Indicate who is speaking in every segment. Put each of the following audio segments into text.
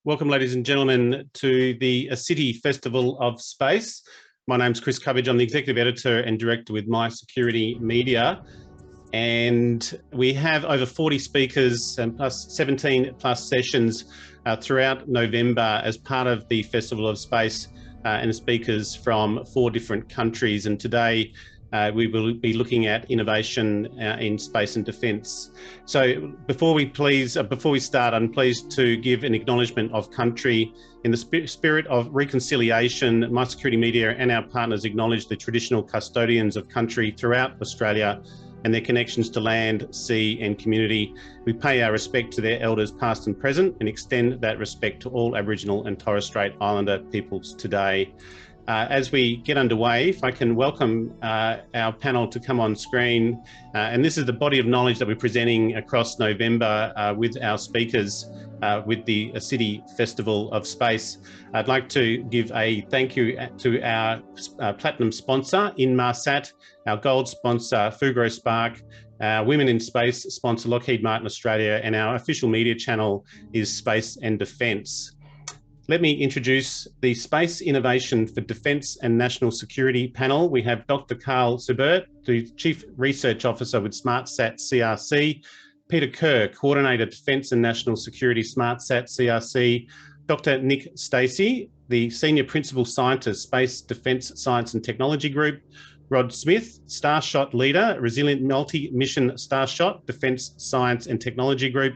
Speaker 1: Welcome, ladies and gentlemen, to the ASITII Festival of Space. My name's Chris Cubbage. I'm the Executive Editor and Director with My Security Media. And we have over 40 speakers and plus 17 plus sessions throughout November as part of the Festival of Space and speakers from 4 different countries. And today we will be looking at innovation in space and defence. So before we start, I'm pleased to give an acknowledgement of country. In the spirit of reconciliation, My Security Media and our partners acknowledge the traditional custodians of country throughout Australia and their connections to land, sea and community. We pay our respect to their elders past and present and extend that respect to all Aboriginal and Torres Strait Islander peoples today. As we get underway, if I can welcome our panel to come on screen. And this is the body of knowledge that we're presenting across November with our speakers with the ASITII Festival of Space. I'd like to give a thank you to our platinum sponsor, SmartSat, our gold sponsor, Fugro Spark, our Women in Space sponsor, Lockheed Martin Australia, and our official media channel is Space and Defence. Let me introduce the Space Innovation for Defence and National Security panel. We have Dr. Carl Siebert, the Chief Research Officer with SmartSat CRC, Peter Kerr, Coordinator Defence and National Security SmartSat CRC, Dr. Nick Stacey, the Senior Principal Scientist, Space Defence Science and Technology Group, Rod Smith, Starshot Leader, Resilient Multi-Mission Starshot, Defence Science and Technology Group,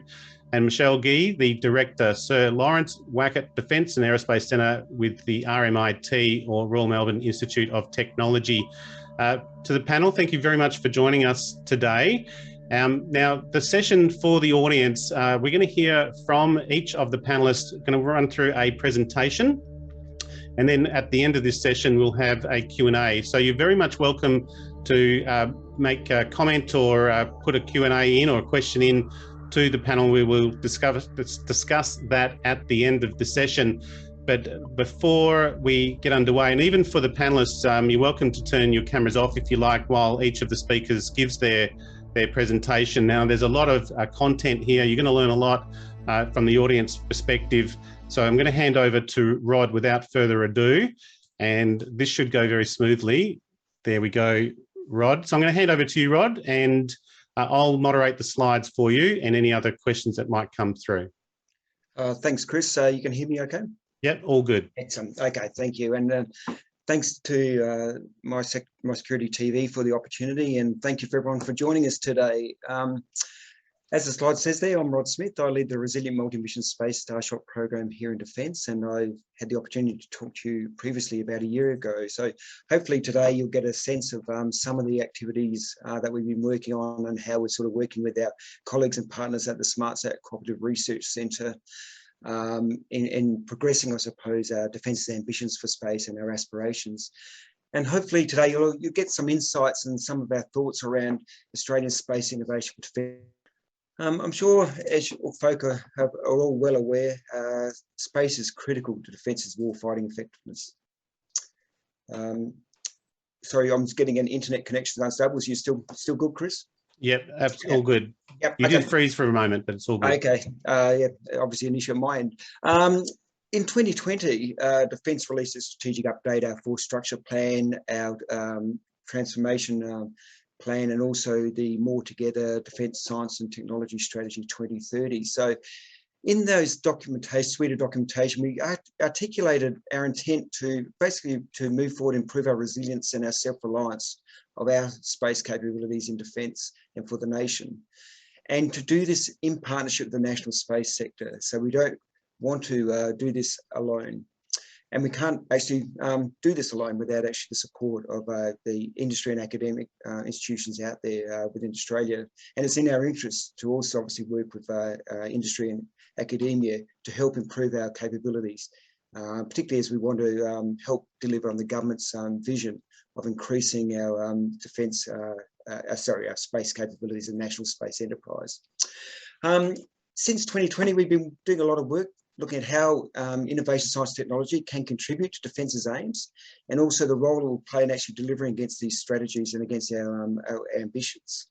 Speaker 1: and Michelle Gee, the Director, Sir Lawrence Wackett Defence and Aerospace Centre with the RMIT, or Royal Melbourne Institute of Technology. To the panel, thank you very much for joining us today. Now, the session for the audience, we're going to hear from each of the panellists, going to run through a presentation. And then at the end of this session, we'll have a Q&A. So you're very much welcome to make a comment or put a Q&A in or a question in to the panel. We will discuss that at the end of the session. But before we get underway, and even for the panelists, you're welcome to turn your cameras off if you like while each of the speakers gives their presentation. Now, there's a lot of content here. You're going to learn a lot from the audience perspective. So I'm going to hand over to Rod without further ado, and this should go very smoothly. There we go, Rod. So I'm going to hand over to you, Rod, and I'll moderate the slides for you and any other questions that might come through.
Speaker 2: Thanks, Chris. You can hear me okay?
Speaker 1: Yep, all good.
Speaker 2: Excellent. Okay, thank you. And thanks to My Security TV for the opportunity, and thank you for everyone for joining us today. As the slide says there, I'm Rod Smith. I lead the Resilient Multi-Mission Space Starshot program here in Defence, and I've had the opportunity to talk to you previously about a year ago. So hopefully today you'll get a sense of some of the activities that we've been working on and how we're sort of working with our colleagues and partners at the SmartSat Cooperative Research Centre in progressing, I suppose, our defence's ambitions for space and our aspirations. And hopefully today you'll get some insights and some of our thoughts around Australian space innovation for defence. I'm sure, as folk are all well aware, space is critical to Defence's warfighting effectiveness. Sorry, I'm just getting an internet connection unstable. So you're still good, Chris?
Speaker 1: Yep, all good.
Speaker 2: Yep,
Speaker 1: you did freeze for a moment, but it's all good.
Speaker 2: Okay, yeah, obviously an issue at my end. In 2020, Defence released a strategic update, our force structure plan, our transformation plan, and also the More Together Defence Science and Technology Strategy 2030. So in those suite of documentation, we articulated our intent to basically to move forward, improve our resilience and our self-reliance of our space capabilities in defence and for the nation. And to do this in partnership with the national space sector. So we don't want to do this alone. And we can't actually do this alone without actually the support of the industry and academic institutions out there within Australia. And it's in our interest to also obviously work with industry and academia to help improve our capabilities, particularly as we want to help deliver on the government's vision of increasing our our space capabilities and national space enterprise. Since 2020, we've been doing a lot of work looking at how innovation, science, technology can contribute to Defence's aims, and also the role it will play in actually delivering against these strategies and against our ambitions.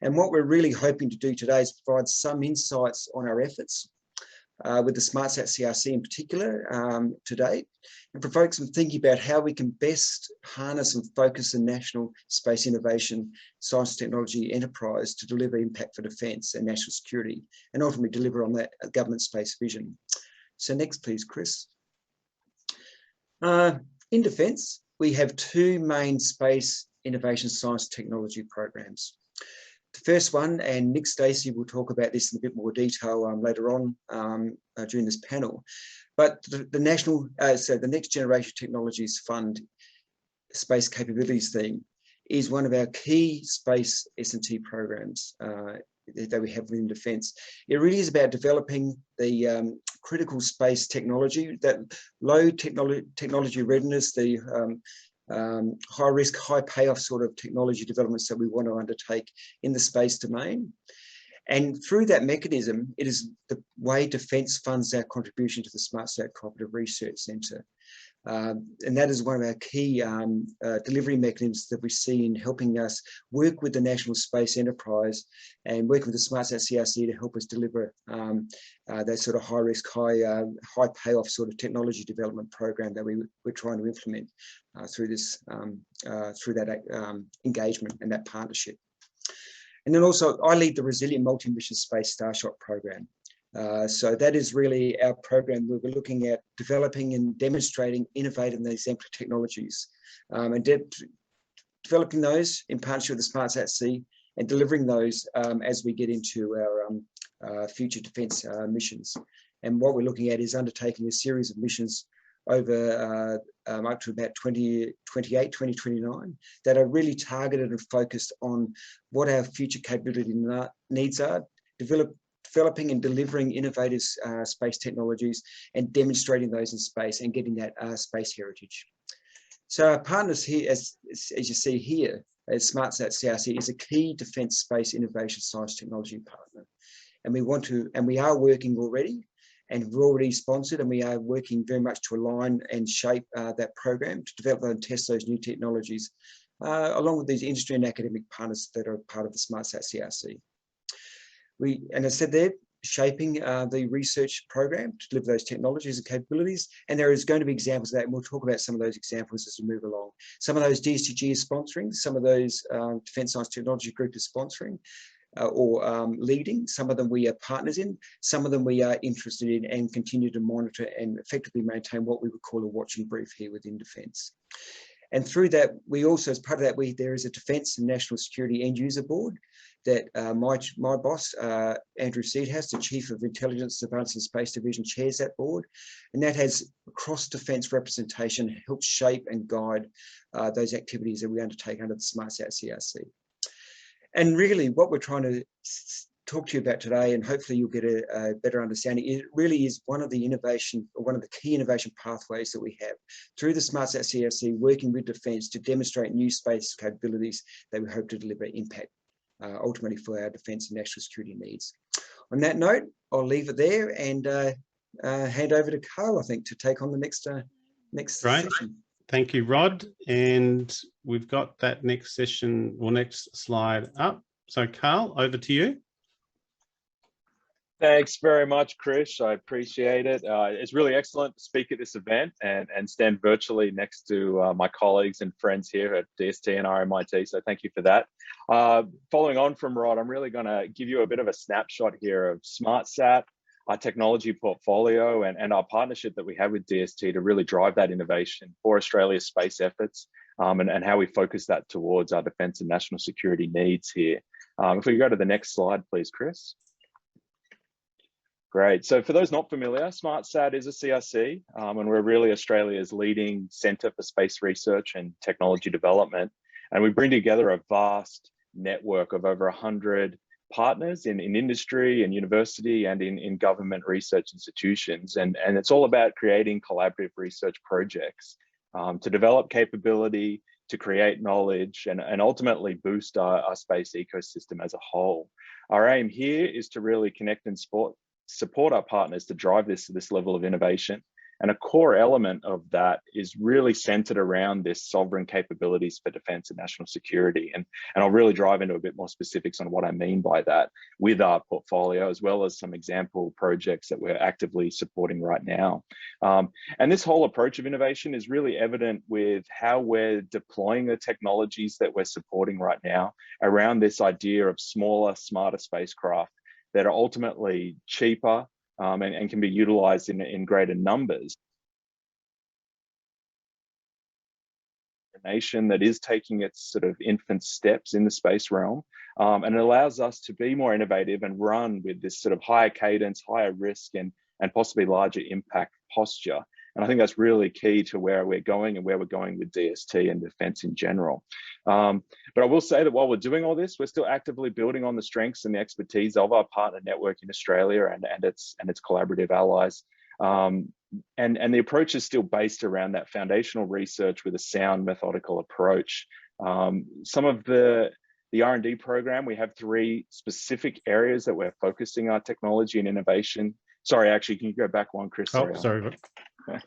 Speaker 2: And what we're really hoping to do today is provide some insights on our efforts, with the SmartSat CRC in particular to date, and provoke some thinking about how we can best harness and focus the national space innovation, science technology enterprise to deliver impact for defence and national security, and ultimately deliver on that government space vision. So next, please, Chris. In defence, we have two main space innovation science technology programs. The first one, and Nick Stacey will talk about this in a bit more detail later on during this panel, but the Next Generation Technologies Fund Space Capabilities theme is one of our key space S&T programs that we have within defence. It really is about developing the critical space technology, that low technology readiness, the high risk, high payoff sort of technology developments that we want to undertake in the space domain. And through that mechanism, it is the way Defence funds our contribution to the SmartSat Cooperative Research Centre. And that is one of our key delivery mechanisms that we see in helping us work with the national space enterprise and work with the SmartSat CRC to help us deliver that sort of high risk, high payoff sort of technology development program that we're trying to implement through that engagement and that partnership. And then also I lead the Resilient Multi-Mission Space Starshot program. So that is really our program where we're looking at developing and demonstrating innovative and exemplary technologies and developing those in partnership with the SmartSat C and delivering those as we get into our future defence missions. And what we're looking at is undertaking a series of missions over up to about 2028, 2029 that are really targeted and focused on what our future capability needs are, developing and delivering innovative space technologies and demonstrating those in space and getting that space heritage. So our partners here, as you see here, as SmartSat CRC is a key defence space innovation science technology partner. And we are working already, and we're already sponsored, and we are working very much to align and shape that program to develop and test those new technologies, along with these industry and academic partners that are part of the SmartSat CRC. And as I said there, shaping the research program to deliver those technologies and capabilities. And there is going to be examples of that, and we'll talk about some of those examples as we move along. Some of those DSTG is sponsoring, some of those Defence Science Technology Group is sponsoring or leading. Some of them we are partners in, some of them we are interested in and continue to monitor and effectively maintain what we would call a watching brief here within Defence. And through that, we also, as part of that, there is a Defence and National Security End User Board that my boss, Andrew Seedhouse, the Chief of Intelligence, Surveillance and Space Division, chairs that board. And that has cross-defence representation, helps shape and guide those activities that we undertake under the SmartSat CRC. And really what we're trying to talk to you about today, and hopefully you'll get a better understanding, it really is one of the innovation, or one of the key innovation pathways that we have through the SmartSat CRC, working with Defence to demonstrate new space capabilities that we hope to deliver impact ultimately for our defence and national security needs. On that note, I'll leave it there and hand over to Carl, I think, to take on the next session.
Speaker 1: Thank you, Rod. And we've got that next session or next slide up. So Carl, over to you.
Speaker 3: Thanks very much, Chris. I appreciate it. It's really excellent to speak at this event and stand virtually next to my colleagues and friends here at DST and RMIT. So thank you for that. Following on from Rod, I'm really going to give you a bit of a snapshot here of SmartSat, our technology portfolio, and our partnership that we have with DST to really drive that innovation for Australia's space efforts, and how we focus that towards our defence and national security needs here. If we go to the next slide, please, Chris. Great. So for those not familiar, SmartSat is a CRC, and we're really Australia's leading centre for space research and technology development. And we bring together a vast network of over 100 partners in industry and university and in government research institutions. And it's all about creating collaborative research projects to develop capability, to create knowledge, and ultimately boost our space ecosystem as a whole. Our aim here is to really connect and support our partners to drive this level of innovation And a core element of that is really centered around this sovereign capabilities for defense and national security. And I'll really drive into a bit more specifics on what I mean by that with our portfolio, as well as some example projects that we're actively supporting right now. And this whole approach of innovation is really evident with how we're deploying the technologies that we're supporting right now around this idea of smaller, smarter spacecraft that are ultimately cheaper and can be utilized in greater numbers. A nation that is taking its sort of infant steps in the space realm, and it allows us to be more innovative and run with this sort of higher cadence, higher risk, and possibly larger impact posture. And I think that's really key to where we're going and where we're going with DST and defense in general. But I will say that while we're doing all this, we're still actively building on the strengths and the expertise of our partner network in Australia and its collaborative allies. And the approach is still based around that foundational research with a sound methodical approach. Some of the R&D program, we have 3 specific areas that we're focusing our technology and innovation. Sorry, actually, can you go back one, Chris?
Speaker 1: Oh, sorry.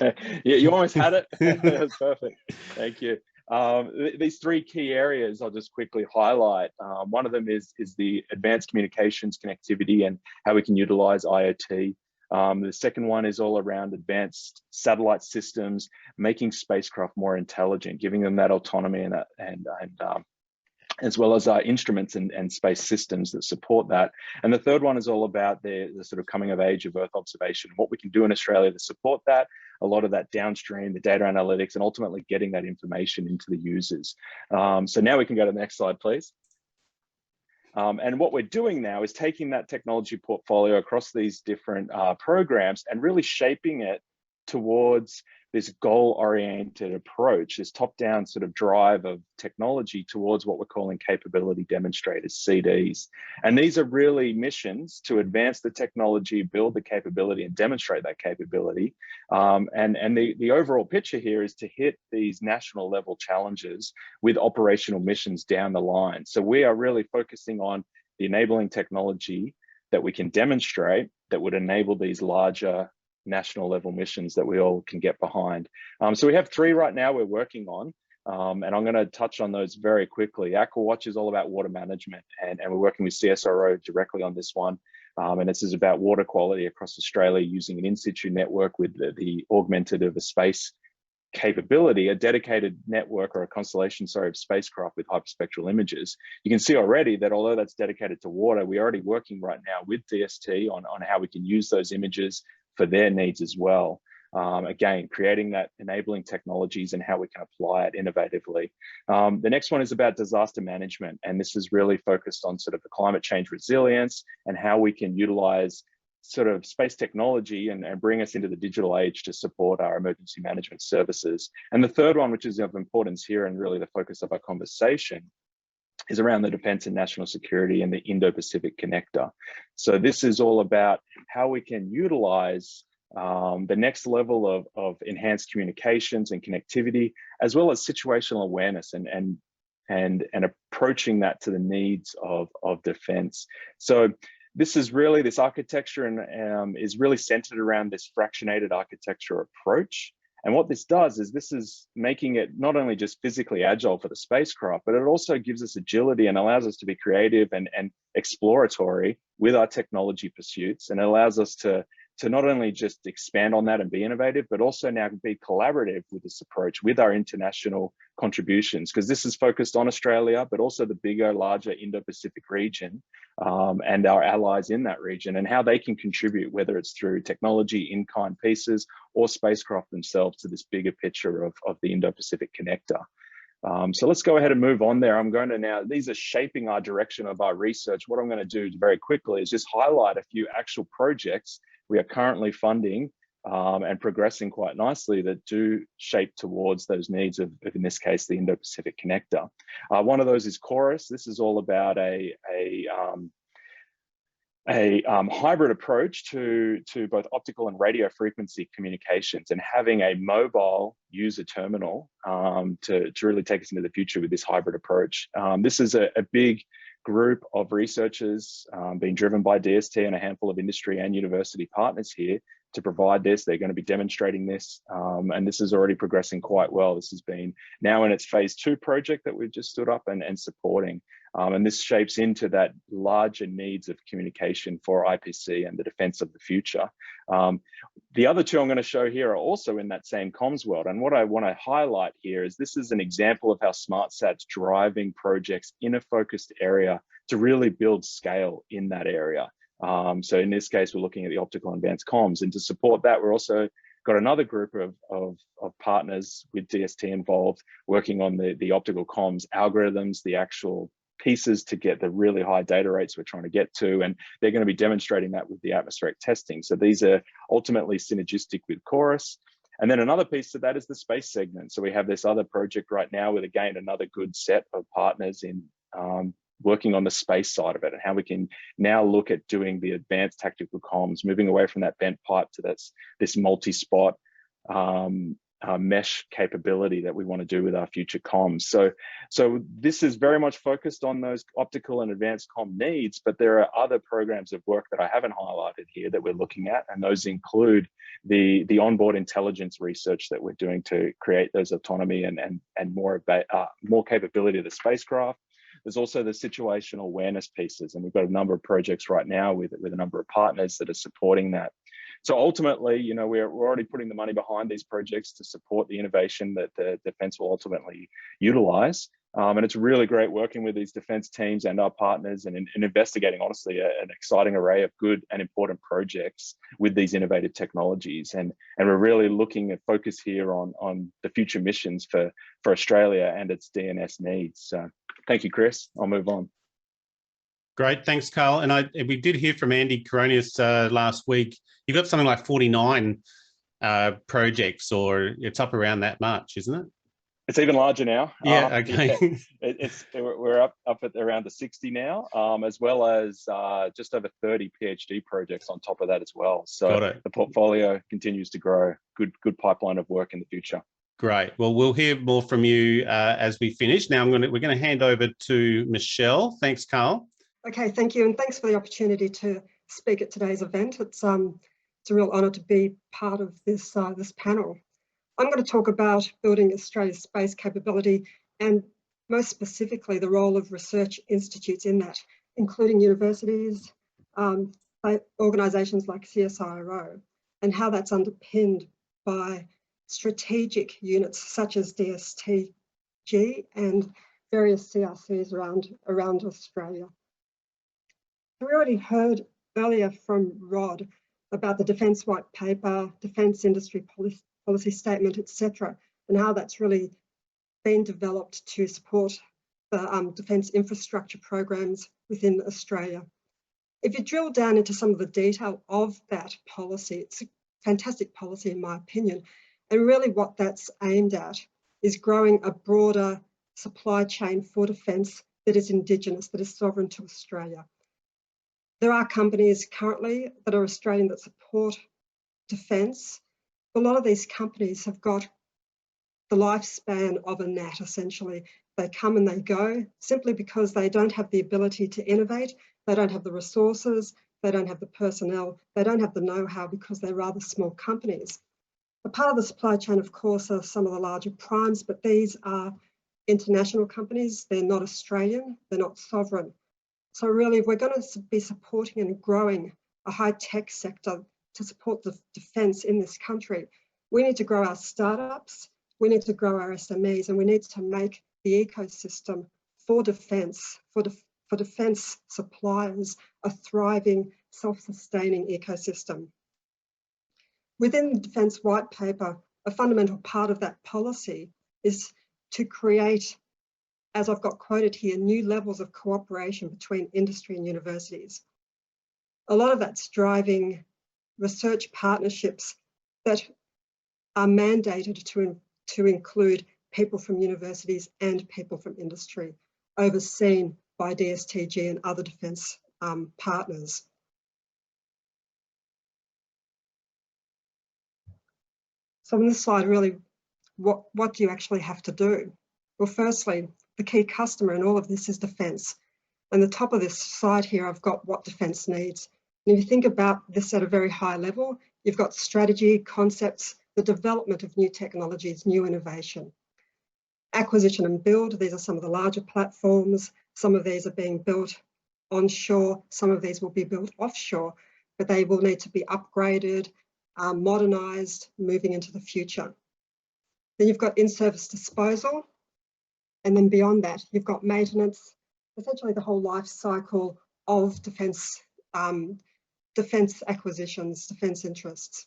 Speaker 3: Yeah, you almost had it. That's perfect. Thank you. These 3 key areas I'll just quickly highlight. One of them is the advanced communications connectivity and how we can utilize IoT. The second one is all around advanced satellite systems, making spacecraft more intelligent, giving them that autonomy and as well as our instruments and space systems that support that. And the third one is all about the sort of coming of age of Earth observation, what we can do in Australia to support that, a lot of that downstream, the data analytics, and ultimately getting that information into the users. So now we can go to the next slide, please. And what we're doing now is taking that technology portfolio across these different programs and really shaping it towards this goal-oriented approach, this top-down sort of drive of technology towards what we're calling capability demonstrators, CDs. And these are really missions to advance the technology, build the capability, and demonstrate that capability. And the overall picture here is to hit these national level challenges with operational missions down the line. So we are really focusing on the enabling technology that we can demonstrate that would enable these larger national level missions that we all can get behind. So we have 3 right now we're working on, and I'm going to touch on those very quickly. AquaWatch is all about water management, and we're working with CSIRO directly on this one. And this is about water quality across Australia using an in-situ network with the augmented of a space capability, a dedicated network or a constellation, sorry, of spacecraft with hyperspectral images. You can see already that although that's dedicated to water, we're already working right now with DST on how we can use those images for their needs as well. Again, creating that enabling technologies and how we can apply it innovatively. The next one is about disaster management, and this is really focused on sort of the climate change resilience and how we can utilize sort of space technology and bring us into the digital age to support our emergency management services. And the third one, which is of importance here and really the focus of our conversation, is around the defense and national security and the Indo-Pacific connector. So this is all about how we can utilize the next level of enhanced communications and connectivity, as well as situational awareness and approaching that to the needs of defense. So this is really, this architecture and is really centered around this fractionated architecture approach. And what this does is this is making it not only just physically agile for the spacecraft, but it also gives us agility and allows us to be creative and exploratory with our technology pursuits. And it allows us to not only just expand on that and be innovative, but also now be collaborative with this approach with our international contributions, because this is focused on Australia, but also the bigger, larger Indo-Pacific region and our allies in that region and how they can contribute, whether it's through technology, in-kind pieces, or spacecraft themselves to this bigger picture of the Indo-Pacific connector. So let's go ahead and move on there. I'm going to now, these are shaping our direction of our research. What I'm going to do very quickly is just highlight a few actual projects we are currently funding and progressing quite nicely that do shape towards those needs of in this case, the Indo-Pacific connector. One of those is Chorus. This is all about a hybrid approach to both optical and radio frequency communications and having a mobile user terminal to really take us into the future with this hybrid approach. This is a big group of researchers being driven by DST and a handful of industry and university partners here to provide this. They're going to be demonstrating this, and this is already progressing quite well. This has been now in its phase 2 project that we've just stood up and supporting. And this shapes into that larger needs of communication for IPC and the defence of the future. The other two I'm going to show here are also in that same comms world. And what I want to highlight here is this is an example of how SmartSat's driving projects in a focused area to really build scale in that area. So in this case, we're looking at the optical and advanced comms. And to support that, we're also got another group of partners with DST involved working on the optical comms algorithms, the actual pieces to get the really high data rates we're trying to get to, and they're going to be demonstrating that with the atmospheric testing. So these are ultimately synergistic with Chorus. And then another piece of that is the space segment. So we have this other project right now with, again, another good set of partners in working on the space side of it, and how we can now look at doing the advanced tactical comms, moving away from that bent pipe to this multi-spot mesh capability that we want to do with our future comms. So this is very much focused on those optical and advanced comm needs, but there are other programs of work that I haven't highlighted here that we're looking at, and those include the onboard intelligence research that we're doing to create those autonomy and more capability of the spacecraft. There's also the situational awareness pieces, and we've got a number of projects right now with a number of partners that are supporting that. So ultimately, you know, we're already putting the money behind these projects to support the innovation that the defence will ultimately utilise. And it's really great working with these defence teams and our partners and investigating, honestly, an exciting array of good and important projects with these innovative technologies. And we're really looking at focus here on the future missions for Australia and its DNS needs. So thank you, Chris. I'll move on.
Speaker 1: Great, thanks, Carl. And we did hear from Andy Coronius last week. You've got something like 49 projects, or it's up around that much, isn't it?
Speaker 3: It's even larger now.
Speaker 1: Yeah, okay.
Speaker 3: Yeah, we're up at around the 60 now, as well as just over 30 PhD projects on top of that as well. So the portfolio continues to grow. Good pipeline of work in the future.
Speaker 1: Great. Well, we'll hear more from you as we finish. Now we're going to hand over to Michelle. Thanks, Carl.
Speaker 4: Okay, thank you, and thanks for the opportunity to speak at today's event. It's a real honour to be part of this this panel. I'm going to talk about building Australia's space capability, and most specifically the role of research institutes in that, including universities, organisations like CSIRO, and how that's underpinned by strategic units such as DSTG and various CRCs around Australia. We already heard earlier from Rod about the Defence White Paper, Defence Industry Policy Statement, etc., and how that's really been developed to support the defence infrastructure programs within Australia. If you drill down into some of the detail of that policy, it's a fantastic policy in my opinion, and really what that's aimed at is growing a broader supply chain for defence that is Indigenous, that is sovereign to Australia. There are companies currently that are Australian that support defence. A lot of these companies have got the lifespan of a gnat, essentially. They come and they go simply because they don't have the ability to innovate, they don't have the resources, they don't have the personnel, they don't have the know-how because they're rather small companies. A part of the supply chain, of course, are some of the larger primes, but these are international companies. They're not Australian, they're not sovereign. So really, if we're going to be supporting and growing a high-tech sector to support the defence in this country, we need to grow our startups, we need to grow our SMEs, and we need to make the ecosystem for defence, for defence suppliers, a thriving, self-sustaining ecosystem. Within the Defence White Paper, a fundamental part of that policy is to create, as I've got quoted here, new levels of cooperation between industry and universities. A lot of that's driving research partnerships that are mandated to include people from universities and people from industry, overseen by DSTG and other defence partners. So on this slide, really, what do you actually have to do? Well, firstly, the key customer in all of this is defence. And the top of this slide here, I've got what defence needs. And if you think about this at a very high level, You've got strategy, concepts, the development of new technologies, new innovation. Acquisition and build, these are some of the larger platforms. Some of these are being built onshore, some of these will be built offshore, but they will need to be upgraded, modernised, moving into the future. Then you've got in-service disposal, and then beyond that, you've got maintenance, essentially the whole life cycle of defence acquisitions, defence interests.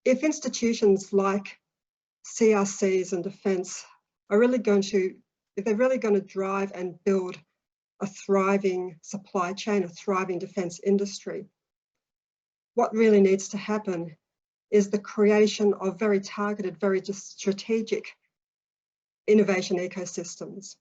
Speaker 4: If institutions like CRCs and defence are really going to, if they're really going to drive and build a thriving supply chain, a thriving defence industry, what really needs to happen is the creation of very targeted, very strategic innovation ecosystems.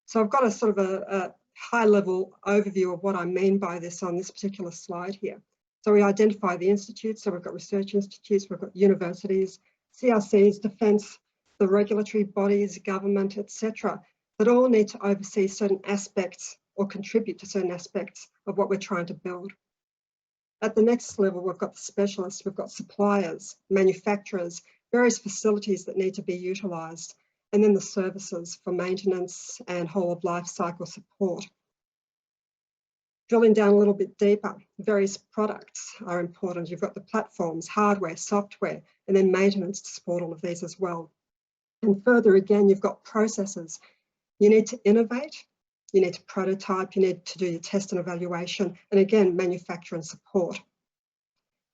Speaker 4: So I've got a sort of a high-level overview of what I mean by this on this particular slide here. So we identify the institutes, so we've got research institutes, we've got universities, CRCs, defence, the regulatory bodies, government, etc., that all need to oversee certain aspects or contribute to certain aspects of what we're trying to build. At the next level, we've got the specialists, we've got suppliers, manufacturers, various facilities that need to be utilised, and then the services for maintenance and whole of life cycle support. Drilling down a little bit deeper, various products are important. You've got the platforms, hardware, software, and then maintenance to support all of these as well. And further again, you've got processes. You need to innovate, you need to prototype, you need to do your test and evaluation, and again, manufacture and support.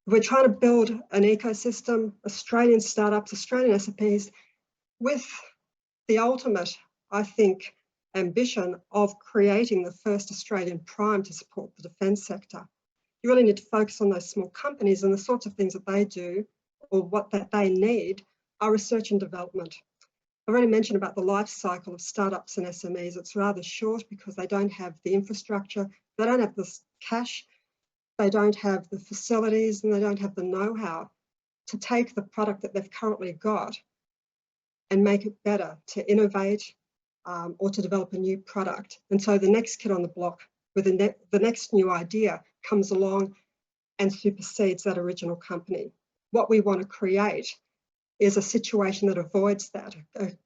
Speaker 4: If we're trying to build an ecosystem, Australian startups, Australian SMEs, with the ultimate, I think, ambition of creating the first Australian prime to support the defence sector, you really need to focus on those small companies, and the sorts of things that they do or what that they need are research and development. I've already mentioned about the life cycle of startups and SMEs. It's rather short because they don't have the infrastructure, they don't have the cash, they don't have the facilities, and they don't have the know-how to take the product that they've currently got and make it better, to innovate or to develop a new product. And so the next kid on the block with the next new idea comes along and supersedes that original company. What we want to create is a situation that avoids that, an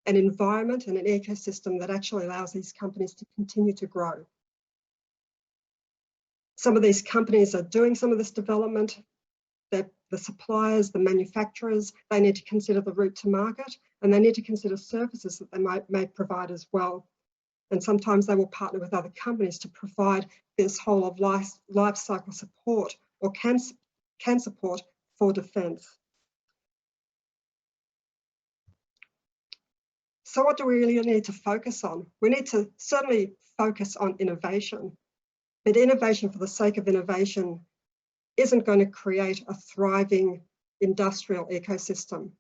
Speaker 4: environment and an ecosystem that actually allows these companies to continue to grow. Some of these companies are doing some of this development. The suppliers, the manufacturers, they need to consider the route to market, and they need to consider services that they may provide as well. And sometimes they will partner with other companies to provide this whole of life cycle support, or can support for defence. So what do we really need to focus on? We need to certainly focus on innovation, but innovation for the sake of innovation isn't going to create a thriving industrial ecosystem.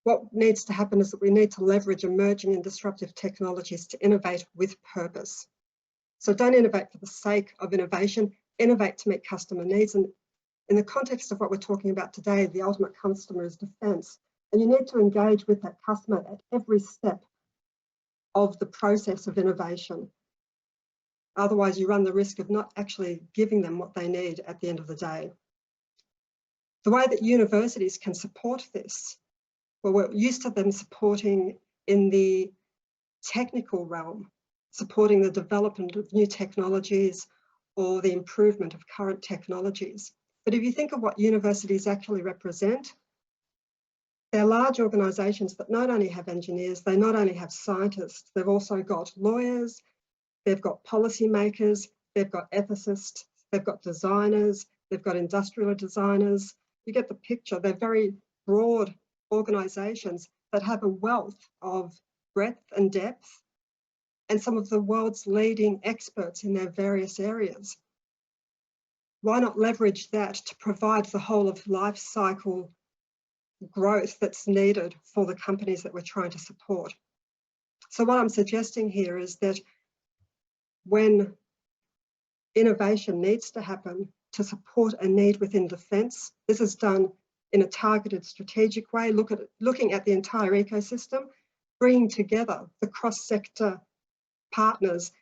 Speaker 4: What needs to happen is that we need to leverage emerging and disruptive technologies to innovate with purpose. So don't innovate for the sake of innovation, innovate to meet customer needs. And in the context of what we're talking about today, the ultimate customer is defence. And you need to engage with that customer at every step of the process of innovation. Otherwise, you run the risk of not actually giving them what they need at the end of the day. The way that universities can support this, well, we're used to them supporting in the technical realm, supporting the development of new technologies or the improvement of current technologies. But if you think of what universities actually represent, they're large organisations that not only have engineers, they not only have scientists, they've also got lawyers, they've got policymakers, they've got ethicists, they've got designers, they've got industrial designers. You get the picture. They're very broad organisations that have a wealth of breadth and depth, and some of the world's leading experts in their various areas. Why not leverage that to provide the whole of life cycle growth that's needed for the companies that we're trying to support? So what I'm suggesting here is that when innovation needs to happen to support a need within defence, this is done in a targeted strategic way, looking at the entire ecosystem, bringing together the cross-sector partners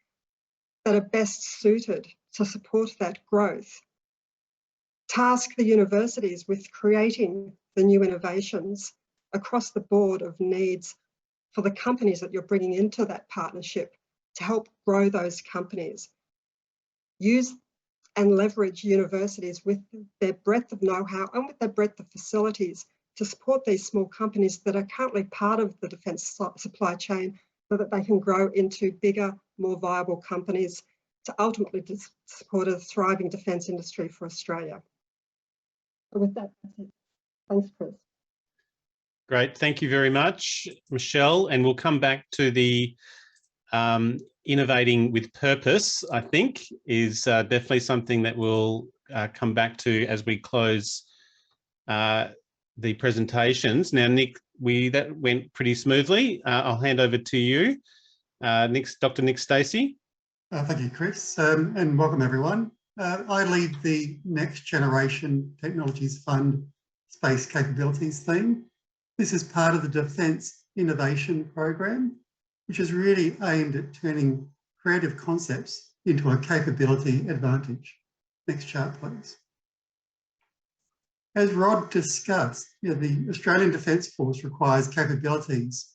Speaker 4: that are best suited to support that growth. task the universities with creating the new innovations across the board of needs for the companies that you're bringing into that partnership to help grow those companies. Use and leverage universities with their breadth of know-how and with their breadth of facilities to support these small companies that are currently part of the defence supply chain so that they can grow into bigger, more viable companies to ultimately support a thriving defence industry for Australia. So with that, that's it. Thanks, Chris.
Speaker 1: Great, thank you very much, Michelle. And we'll come back to the innovating with purpose, I think, is definitely something that we'll come back to as we close the presentations. Now, Nick, that went pretty smoothly. I'll hand over to you. Dr. Nick Stacey.
Speaker 5: Thank you, Chris, and welcome everyone. I lead the Next Generation Technologies Fund Space Capabilities theme. This is part of the Defence Innovation Program, which is really aimed at turning creative concepts into a capability advantage. Next chart, please. As Rod discussed, the Australian Defence Force requires capabilities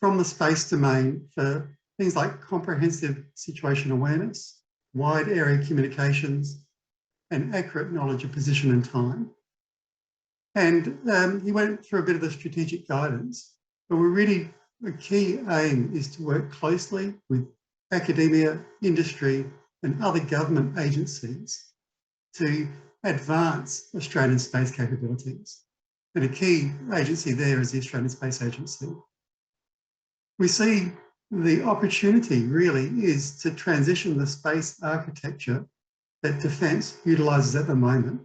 Speaker 5: from the space domain for things like comprehensive situation awareness, wide area communications, and accurate knowledge of position and time. And he went through a bit of the strategic guidance, but the key aim is to work closely with academia, industry, and other government agencies to advance Australian space capabilities. And a key agency there is the Australian Space Agency. We see the opportunity really is to transition the space architecture that Defence utilises at the moment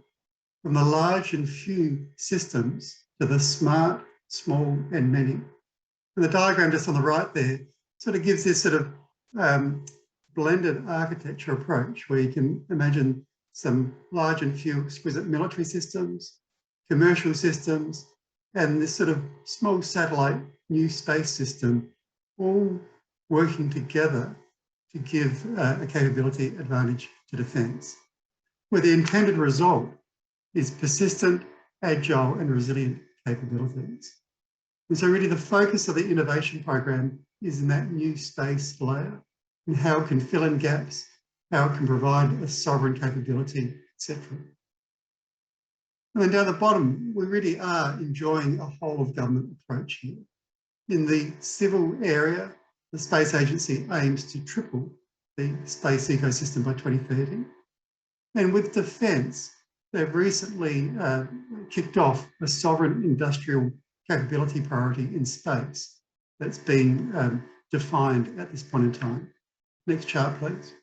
Speaker 5: from the large and few systems to the smart, small and many. And the diagram just on the right there sort of gives this sort of blended architecture approach where you can imagine some large and few exquisite military systems, commercial systems, and this sort of small satellite new space system all working together to give a capability advantage to Defence, where the intended result is persistent, agile and resilient capabilities. And so really the focus of the innovation program is in that new space layer and how it can fill in gaps, how it can provide a sovereign capability, etc. And then down the bottom, we really are enjoying a whole of government approach here. In the civil area, the Space Agency aims to triple the space ecosystem by 2030. And with Defence, they've recently kicked off a sovereign industrial capability priority in space that's been defined at this point in time. Next chart, please.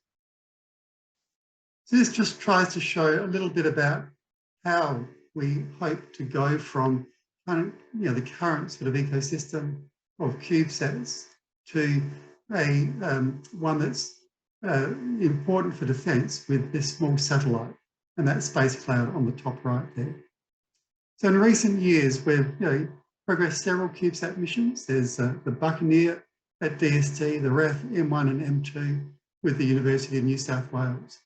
Speaker 5: So this just tries to show a little bit about how we hope to go from the current sort of ecosystem of CubeSats to a one that's important for Defence with this small satellite and that space cloud on the top right there. So in recent years, we've progressed several CubeSat missions. There's the Buccaneer at DST, the REF M1 and M2 with the University of New South Wales,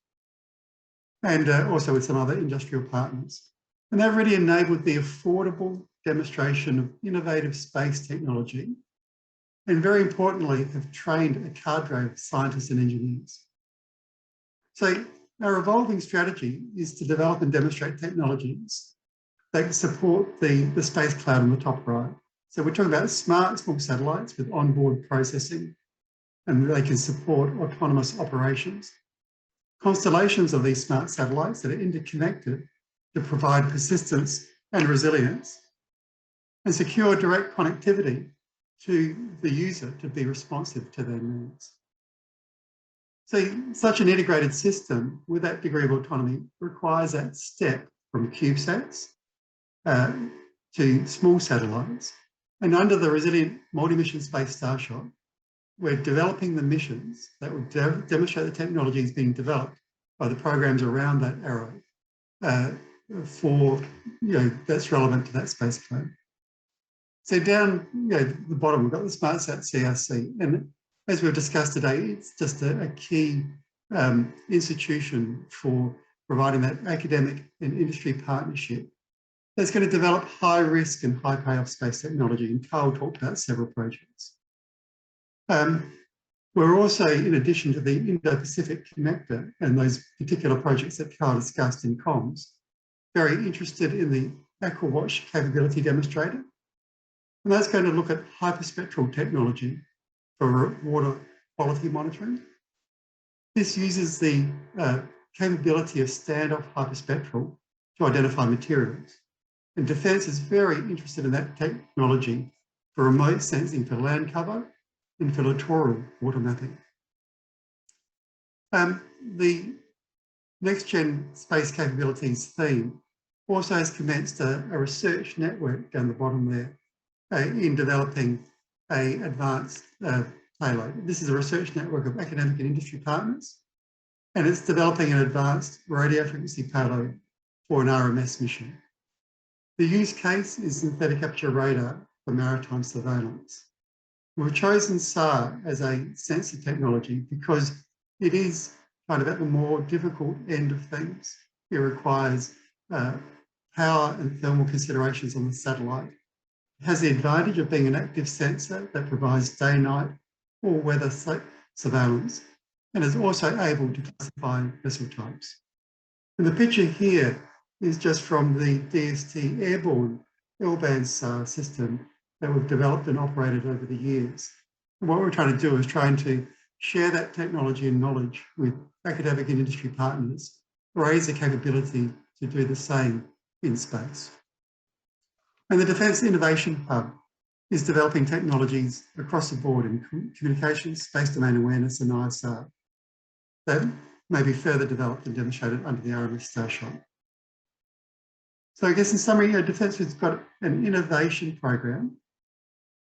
Speaker 5: and also with some other industrial partners. And they've really enabled the affordable demonstration of innovative space technology, and very importantly, have trained a cadre of scientists and engineers. So our evolving strategy is to develop and demonstrate technologies that support the space cloud on the top right. So we're talking about smart small satellites with onboard processing, and they can support autonomous operations. Constellations of these smart satellites that are interconnected to provide persistence and resilience, and secure direct connectivity to the user to be responsive to their needs. So such an integrated system with that degree of autonomy requires that step from CubeSats to small satellites. And under the Resilient Multi-Mission Space Starshot, we're developing the missions that will demonstrate the technologies being developed by the programs around that arrow for, that's relevant to that space cloud. So down the bottom, we've got the SmartSat CRC. And as we've discussed today, it's just a key institution for providing that academic and industry partnership that's going to develop high risk and high payoff space technology. And Carl talked about several projects. We're also, in addition to the Indo-Pacific Connector and those particular projects that Carl discussed in comms, very interested in the AquaWatch capability demonstrator. And that's going to look at hyperspectral technology for water quality monitoring. This uses the capability of standoff hyperspectral to identify materials. And Defence is very interested in that technology for remote sensing for land cover and for littoral water mapping. The Next Gen Space Capabilities theme also has commenced a research network down the bottom there in developing an advanced payload. This is a research network of academic and industry partners, and it's developing an advanced radio frequency payload for an RMS mission. The use case is synthetic aperture radar for maritime surveillance. We've chosen SAR as a sensor technology because it is kind of at the more difficult end of things. It requires power and thermal considerations on the satellite. It has the advantage of being an active sensor that provides day-night or weather surveillance, and is also able to classify vessel types. And the picture here is just from the DST airborne L-band SAR system that we've developed and operated over the years. And what we're trying to do is trying to share that technology and knowledge with academic and industry partners, raise the capability to do the same in space. And the Defence Innovation Hub is developing technologies across the board in communications, space domain awareness and ISR that may be further developed and demonstrated under the RMS Starshot. So I guess in summary, Defence has got an innovation program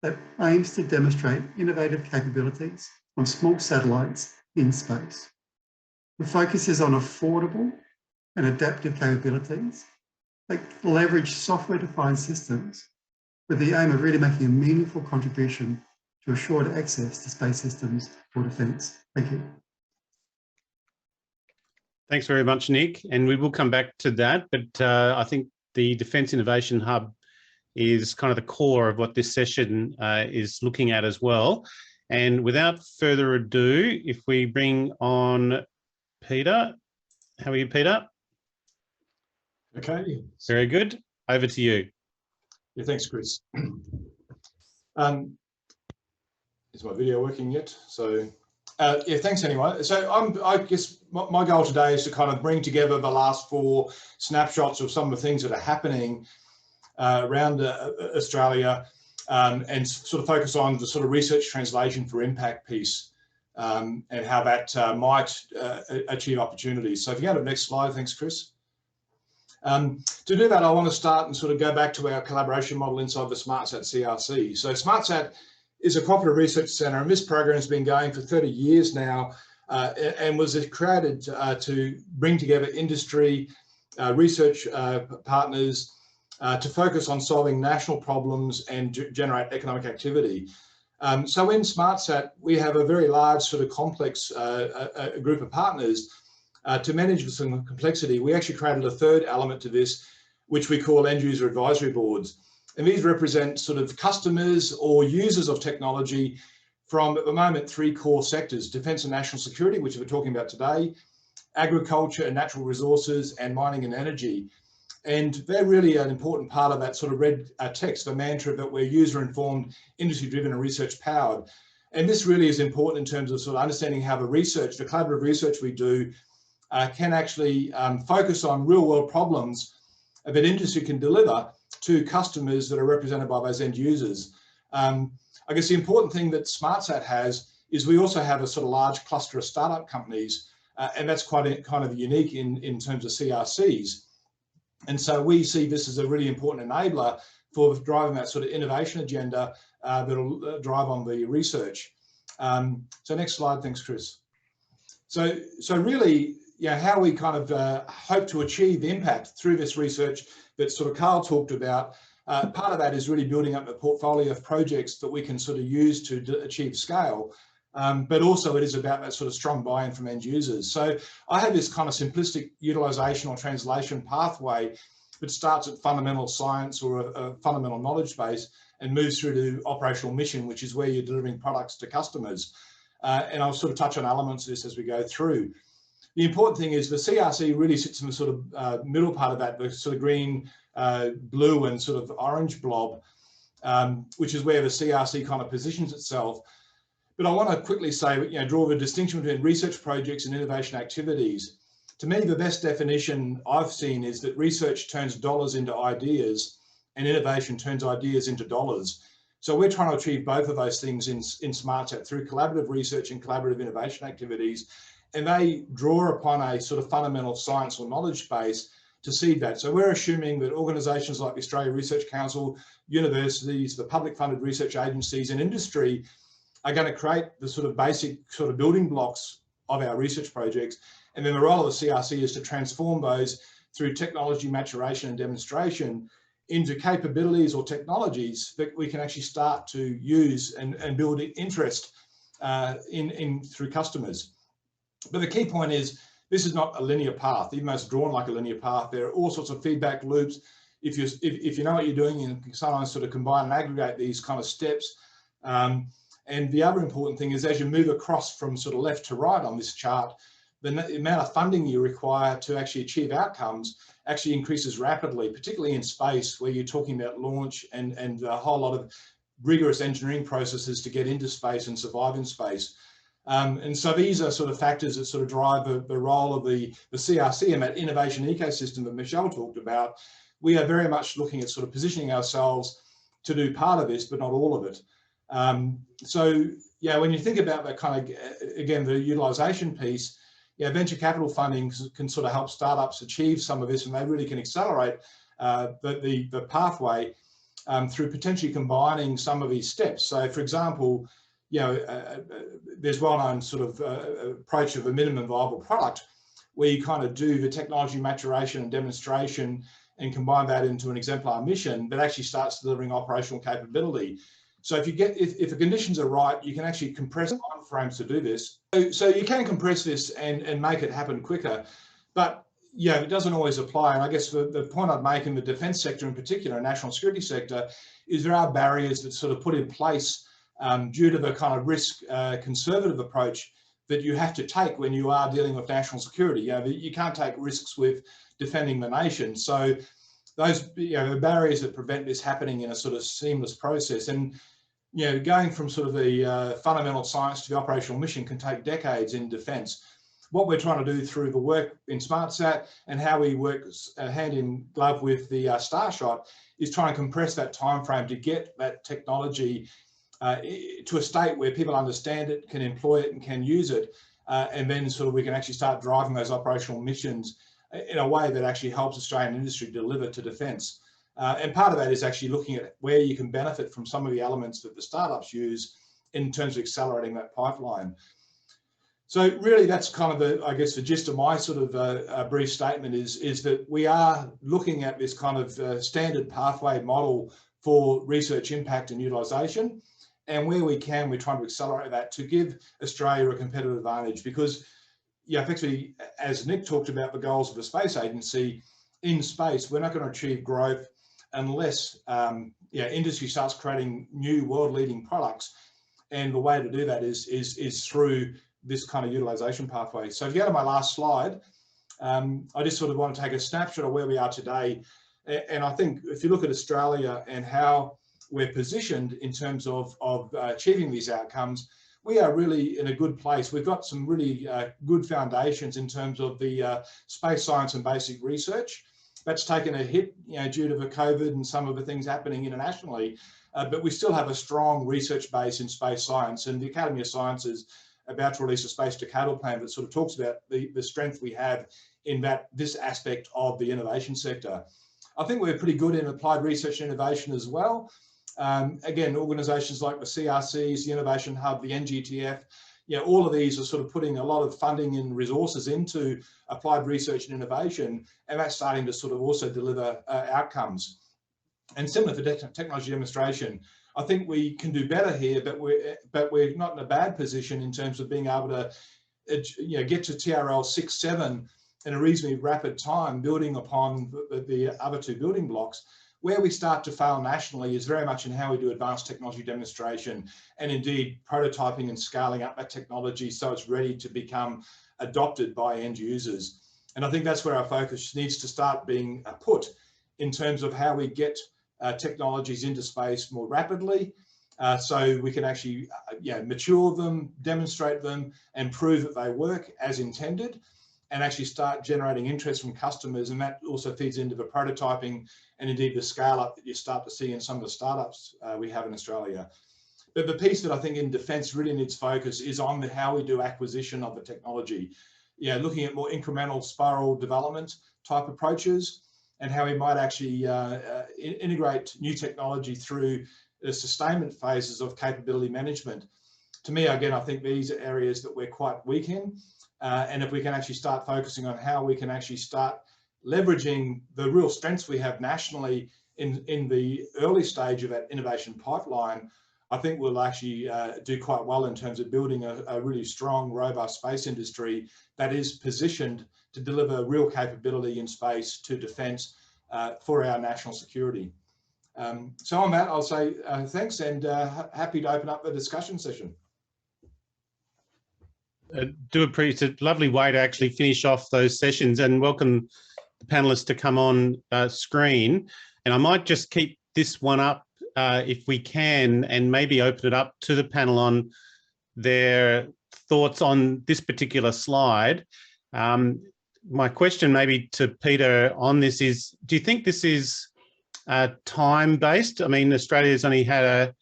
Speaker 5: that aims to demonstrate innovative capabilities on small satellites in space. The focus is on affordable and adaptive capabilities that leverage software-defined systems with the aim of really making a meaningful contribution to assured access to space systems for defence. Thank you.
Speaker 1: Thanks very much, Nick. And we will come back to that, but I think the Defence Innovation Hub is kind of the core of what this session is looking at as well. And without further ado, if we bring on Peter. How are you, Peter?
Speaker 6: Okay.
Speaker 1: Very good. Over to you.
Speaker 6: Yeah, thanks, Chris. Is my video working yet? So, yeah, thanks anyway. So I guess my goal today is to kind of bring together the last 4 snapshots of some of the things that are happening around Australia and sort of focus on the sort of research translation for impact piece and how that might achieve opportunities. So if you go to the next slide, thanks, Chris. To do that, I want to start and sort of go back to our collaboration model inside the SmartSat CRC. So SmartSat is a cooperative research centre, and this program has been going for 30 years now and was created to bring together industry, research partners to focus on solving national problems and generate economic activity. So in SmartSat, we have a very large sort of complex group of partners. To manage some complexity, we actually created a third element to this, which we call end user advisory boards. And these represent sort of customers or users of technology from, at the moment, 3 core sectors: defence and national security, which we're talking about today, agriculture and natural resources, and mining and energy. And they're really an important part of that sort of red text, the mantra that we're user-informed, industry-driven and research-powered. And this really is important in terms of sort of understanding how the research, the collaborative research we do, can actually focus on real-world problems that industry can deliver to customers that are represented by those end users. I guess the important thing that SmartSat has is we also have a sort of large cluster of startup companies, and that's quite kind of unique in terms of CRCs. And so we see this as a really important enabler for driving that sort of innovation agenda that'll drive on the research. So next slide, thanks, Chris. So really, yeah, how we kind of hope to achieve impact through this research that sort of Carl talked about. Part of that is really building up a portfolio of projects that we can sort of use to achieve scale. but also it is about that sort of strong buy-in from end users. So I have this kind of simplistic utilization or translation pathway that starts at fundamental science or a fundamental knowledge base and moves through to operational mission, which is where you're delivering products to customers. And I'll sort of touch on elements of this as we go through. The important thing is the CRC really sits in the sort of middle part of that, the sort of green, blue and sort of orange blob, which is where the CRC kind of positions itself. But I want to quickly say, draw the distinction between research projects and innovation activities. To me, the best definition I've seen is that research turns dollars into ideas and innovation turns ideas into dollars. So we're trying to achieve both of those things in SmartSat through collaborative research and collaborative innovation activities. And they draw upon a sort of fundamental science or knowledge base to seed that. So we're assuming that organisations like the Australia Research Council, universities, the public funded research agencies and industry are going to create the sort of basic sort of building blocks of our research projects. And then the role of the CRC is to transform those through technology maturation and demonstration into capabilities or technologies that we can actually start to use and build interest through customers. But the key point is this is not a linear path, even though it's drawn like a linear path. There are all sorts of feedback loops. If you know what you're doing, you can sometimes sort of combine and aggregate these kind of steps. And the other important thing is as you move across from sort of left to right on this chart, the amount of funding you require to actually achieve outcomes actually increases rapidly, particularly in space where you're talking about launch and a whole lot of rigorous engineering processes to get into space and survive in space. And so these are sort of factors that sort of drive the role of the CRC and that innovation ecosystem that Michelle talked about. We are very much looking at sort of positioning ourselves to do part of this, but not all of it. So yeah, when you think about that kind of, again, the utilization piece, yeah, venture capital funding can sort of help startups achieve some of this, and they really can accelerate the pathway through potentially combining some of these steps. So for example, there's well-known sort of approach of a minimum viable product where you kind of do the technology maturation and demonstration and combine that into an exemplar mission that actually starts delivering operational capability. So if the conditions are right, you can actually compress time frames to do this. So you can compress this and make it happen quicker, but yeah, it doesn't always apply. And I guess the point I'd make in the defence sector in particular, national security sector, is there are barriers that sort of put in place due to the kind of risk conservative approach that you have to take when you are dealing with national security. You can't take risks with defending the nation. So those, the barriers that prevent this happening in a sort of seamless process. And going from sort of the fundamental science to the operational mission can take decades in defence. What we're trying to do through the work in SmartSat and how we work hand in glove with the Starshot is trying to compress that time frame to get that technology to a state where people understand it, can employ it and can use it, and then sort of we can actually start driving those operational missions in a way that actually helps Australian industry deliver to defence. And part of that is actually looking at where you can benefit from some of the elements that the startups use in terms of accelerating that pipeline. So really that's kind of the gist of my sort of brief statement is that we are looking at this kind of standard pathway model for research impact and utilisation. And where we can, we're trying to accelerate that to give Australia a competitive advantage because, effectively, as Nick talked about the goals of the space agency, in space, we're not going to achieve growth unless industry starts creating new world-leading products. And the way to do that is through this kind of utilization pathway. So if you go to my last slide, I just sort of want to take a snapshot of where we are today. And I think if you look at Australia and how we're positioned in terms of achieving these outcomes, we are really in a good place. We've got some really good foundations in terms of the space science and basic research. That's taken a hit, due to the COVID and some of the things happening internationally, but we still have a strong research base in space science, and the Academy of Sciences about to release a space decadal plan that sort of talks about the strength we have in this aspect of the innovation sector. I think we're pretty good in applied research and innovation as well. Again, organisations like the CRCs, the Innovation Hub, the NGTF, all of these are sort of putting a lot of funding and resources into applied research and innovation, and that's starting to sort of also deliver outcomes. And similar for technology demonstration, I think we can do better here, but we're not in a bad position in terms of being able to get to TRL 6-7 in a reasonably rapid time, building upon the other two building blocks. Where we start to fail nationally is very much in how we do advanced technology demonstration and indeed prototyping and scaling up that technology so it's ready to become adopted by end users. And I think that's where our focus needs to start being put in terms of how we get technologies into space more rapidly, so we can actually mature them, demonstrate them, and prove that they work as intended, and actually start generating interest from customers. And that also feeds into the prototyping and indeed the scale up that you start to see in some of the startups we have in Australia. But the piece that I think in defence really needs focus is on how we do acquisition of the technology. Looking at more incremental spiral development type approaches, and how we might actually integrate new technology through the sustainment phases of capability management. To me, again, I think these are areas that we're quite weak in. And if we can actually start focusing on how we can actually start leveraging the real strengths we have nationally in the early stage of that innovation pipeline, I think we'll actually do quite well in terms of building a really strong, robust space industry that is positioned to deliver real capability in space to defence for our national security. So on that, I'll say thanks and happy to open up the discussion session.
Speaker 1: Do appreciate it. Lovely way to actually finish off those sessions, and welcome the panelists to come on screen. And I might just keep this one up if we can, and maybe open it up to the panel on their thoughts on this particular slide. My question maybe to Peter on this is, do you think this is time-based? I mean, Australia's only had a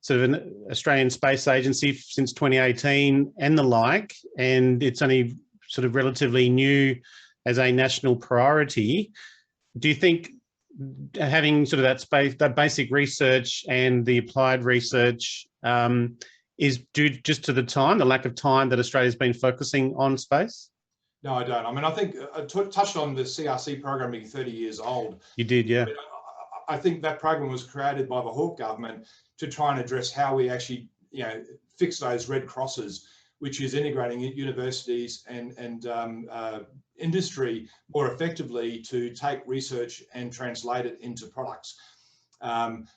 Speaker 1: sort of an Australian Space Agency since 2018 and the like, and it's only sort of relatively new as a national priority. Do you think having sort of that basic research and the applied research is due just to the lack of time that Australia's been focusing on space?
Speaker 6: No, I don't. I mean, I think I touched on the CRC program being 30 years old.
Speaker 1: You did, yeah.
Speaker 6: I think that program was created by the Hawke government to try and address how we actually, fix those red crosses, which is integrating universities and industry more effectively to take research and translate it into products.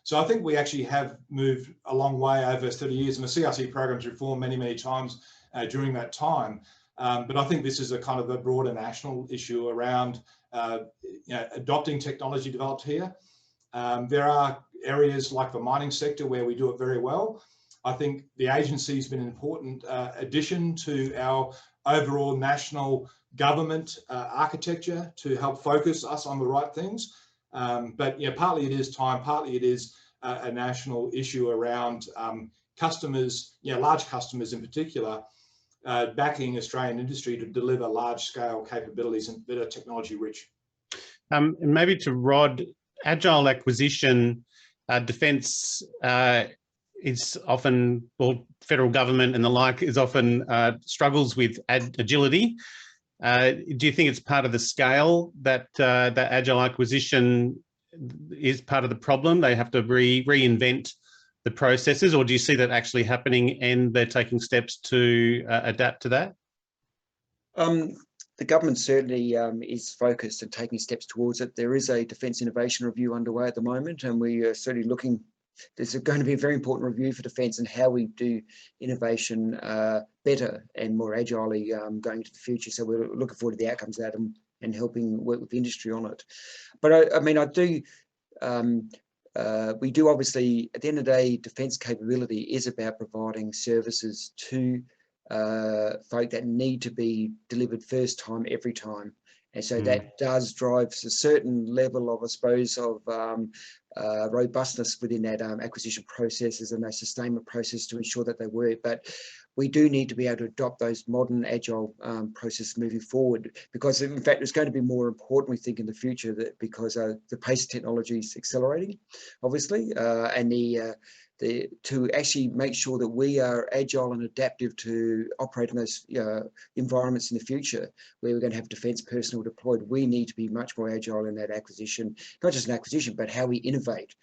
Speaker 6: So I think we actually have moved a long way over 30 years, and the CRC program's reformed many, many times during that time. But I think this is a kind of a broader national issue around adopting technology developed here. There are areas like the mining sector where we do it very well. I think the agency's been an important addition to our overall national government architecture to help focus us on the right things. But partly it is time, partly it is a national issue around customers, large customers in particular, backing Australian industry to deliver large-scale capabilities and that are technology-rich.
Speaker 1: And maybe to Rod, agile acquisition, defence is often, well, federal government and the like is often struggles with agility. Do you think it's part of the scale that that agile acquisition is part of the problem? They have to reinvent the processes, or do you see that actually happening and they're taking steps to adapt to that?
Speaker 2: The government certainly is focused and taking steps towards it. There is a Defence Innovation Review underway at the moment, and we are certainly looking. There's going to be a very important review for Defence and how we do innovation better and more agilely going into the future. So we're looking forward to the outcomes of that and helping work with the industry on it. But I mean, I do. We do obviously, at the end of the day, defence capability is about providing services to folk that need to be delivered first time, every time. And so that does drive a certain level of, I suppose, of robustness within that acquisition processes and those sustainment processes to ensure that they work. But we do need to be able to adopt those modern agile processes moving forward, because in fact it's going to be more important, we think, in the future, that because the pace of technology is accelerating, obviously, and to actually make sure that we are agile and adaptive to operate in those environments in the future where we're going to have defence personnel deployed. We need to be much more agile in that acquisition, not just an acquisition, but how we innovate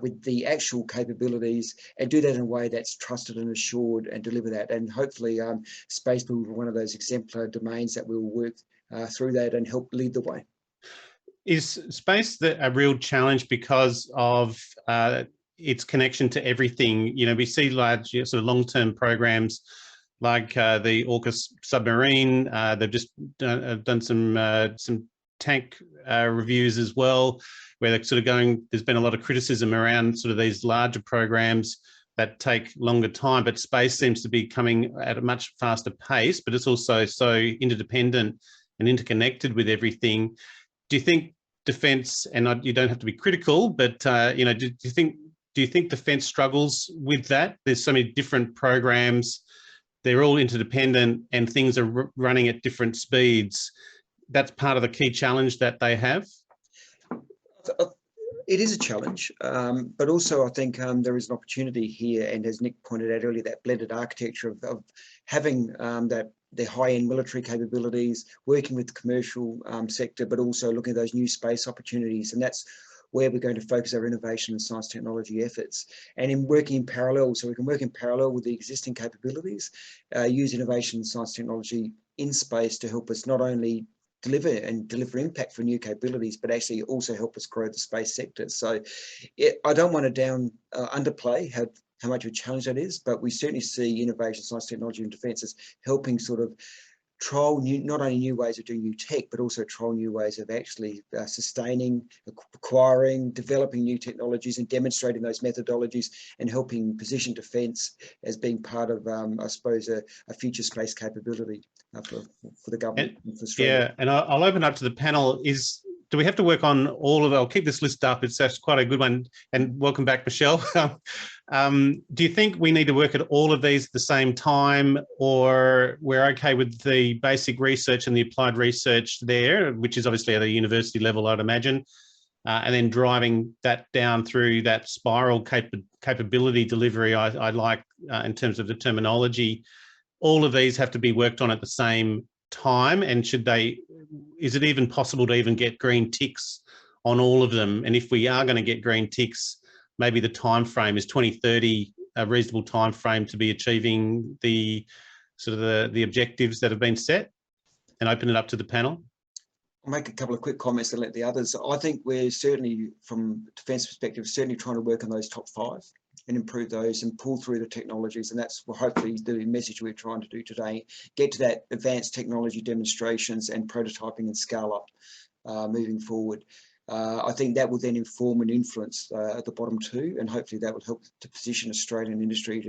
Speaker 2: with the actual capabilities, and do that in a way that's trusted and assured, and deliver that. And hopefully space will be one of those exemplar domains that will work through that and help lead the way.
Speaker 1: Is space a real challenge because of its connection to everything? You know, we see large sort of long-term programs like the AUKUS submarine. They've just done some tank reviews as well, where they're sort of going, there's been a lot of criticism around sort of these larger programs that take longer time, but space seems to be coming at a much faster pace, but it's also so interdependent and interconnected with everything. Do you think defence, and you don't have to be critical, but you know, do you think defence struggles with that? There's so many different programs, they're all interdependent, and things are running at different speeds. That's part of the key challenge that they have.
Speaker 2: It is a challenge, but also I think there is an opportunity here, and as Nick pointed out earlier, that blended architecture of having the high-end military capabilities, working with the commercial sector, but also looking at those new space opportunities. And that's where we're going to focus our innovation and science technology efforts. And in working in parallel, so we can work in parallel with the existing capabilities, use innovation and science technology in space to help us not only deliver impact for new capabilities, but actually also help us grow the space sector. So I don't want to underplay how much of a challenge that is, but we certainly see innovation, science, technology and defence as helping sort of trial not only new ways of doing new tech, but also trial new ways of actually sustaining, acquiring, developing new technologies and demonstrating those methodologies, and helping position defence as being part of, I suppose, a future space capability for the government and for Australia.
Speaker 1: Yeah, and I'll open up to the panel. Do we have to work on all of it? I'll keep this list up. It's quite a good one. And welcome back, Michelle. Do you think we need to work at all of these at the same time, or we're okay with the basic research and the applied research there, which is obviously at a university level, I'd imagine, and then driving that down through that spiral capability delivery, I like in terms of the terminology. All of these have to be worked on at the same time, and is it even possible to even get green ticks on all of them? And if we are going to get green ticks, maybe the time frame is 2030 a reasonable time frame to be achieving the sort of the objectives that have been set? And open it up to the panel.
Speaker 2: I'll make a couple of quick comments and let the others. I think we're certainly, from defence perspective, certainly trying to work on those top 5 and improve those and pull through the technologies. And that's hopefully the message we're trying to do today, get to that advanced technology demonstrations and prototyping and scale up moving forward. I think that will then inform and influence at the bottom 2, and hopefully that will help to position Australian industry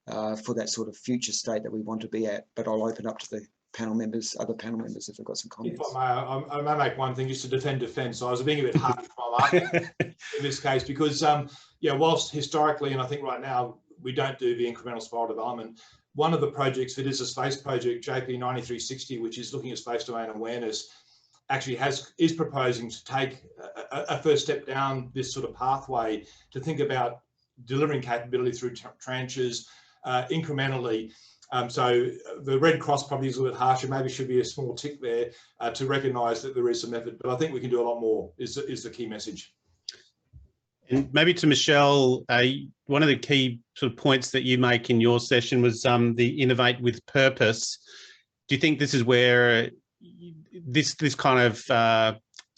Speaker 2: for that sort of future state that we want to be at. But I'll open up to the panel members, other panel members, if they've got some comments.
Speaker 6: If I may make one thing just to defend defence. So I was being a bit harsh with my market in this case, because yeah, whilst historically, and I think right now, we don't do the incremental spiral development, one of the projects that is a space project, JP 9360, which is looking at space domain awareness, actually is proposing to take a first step down this sort of pathway to think about delivering capability through tranches incrementally. So the Red Cross probably is a little bit harsher, maybe should be a small tick there to recognise that there is some effort, but I think we can do a lot more is the key message.
Speaker 1: And maybe to Michelle, one of the key sort of points that you make in your session was the innovate with purpose. Do you think this is where this kind of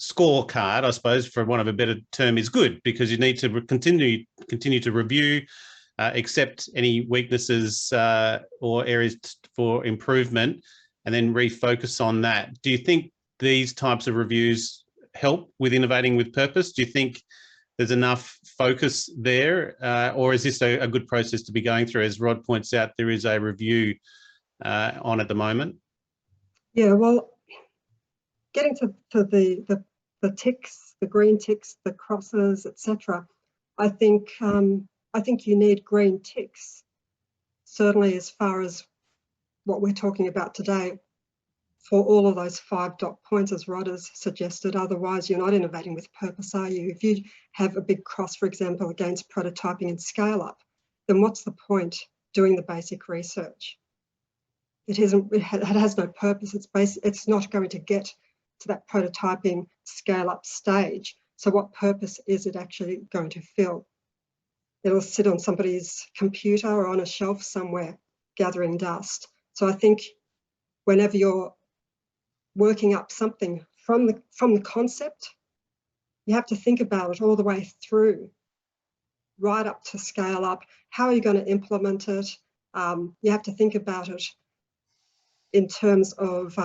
Speaker 1: scorecard, I suppose, for want of a better term, is good, because you need to continue to review, accept any weaknesses or areas for improvement, and then refocus on that? Do you think these types of reviews help with innovating with purpose? Do you think there's enough focus there, or is this a good process to be going through? As Rod points out, there is a review on at the moment.
Speaker 4: Yeah, well, getting to the ticks, the green ticks, the crosses, etc. I think you need green ticks, certainly as far as what we're talking about today, for all of those 5 dot points, as Rod has suggested. Otherwise, you're not innovating with purpose, are you? If you have a big cross, for example, against prototyping and scale up, then what's the point doing the basic research? It has no purpose. It's not going to get to that prototyping scale up stage So what purpose is it actually going to fill? It'll sit on somebody's computer or on a shelf somewhere gathering dust. So I think whenever you're working up something from the concept, you have to think about it all the way through, right up to scale up. How are you going to implement it? You have to think about it in terms of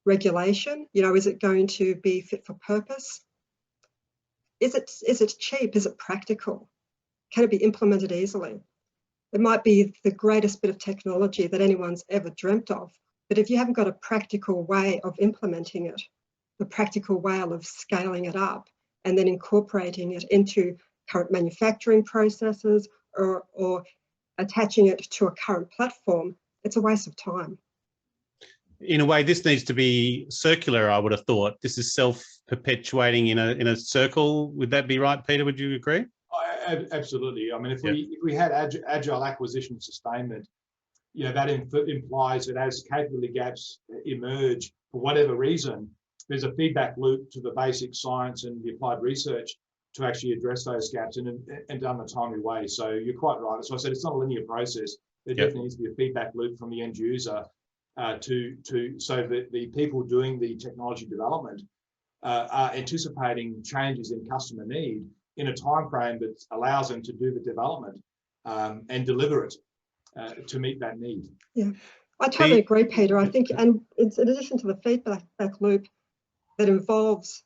Speaker 4: regulation. You know, is it going to be fit for purpose? Is it cheap? Is it practical? Can it be implemented easily? It might be the greatest bit of technology that anyone's ever dreamt of, but if you haven't got a practical way of implementing it, the practical way of scaling it up and then incorporating it into current manufacturing processes or attaching it to a current platform, it's a waste of time.
Speaker 1: In a way, this needs to be circular, I would have thought. This is self-perpetuating in a circle. Would that be right, Peter? Would you agree?
Speaker 6: Absolutely. I mean, if we had agile acquisition and sustainment, you know, that implies that as capability gaps emerge for whatever reason, there's a feedback loop to the basic science and the applied research to actually address those gaps and done in a timely way. So you're quite right. So I said it's not a linear process. There definitely needs to be a feedback loop from the end user so that the people doing the technology development are anticipating changes in customer need in a time frame that allows them to do the development and deliver it to meet that need.
Speaker 4: Yeah, I totally agree, Peter. I think, and it's in addition to the feedback loop that involves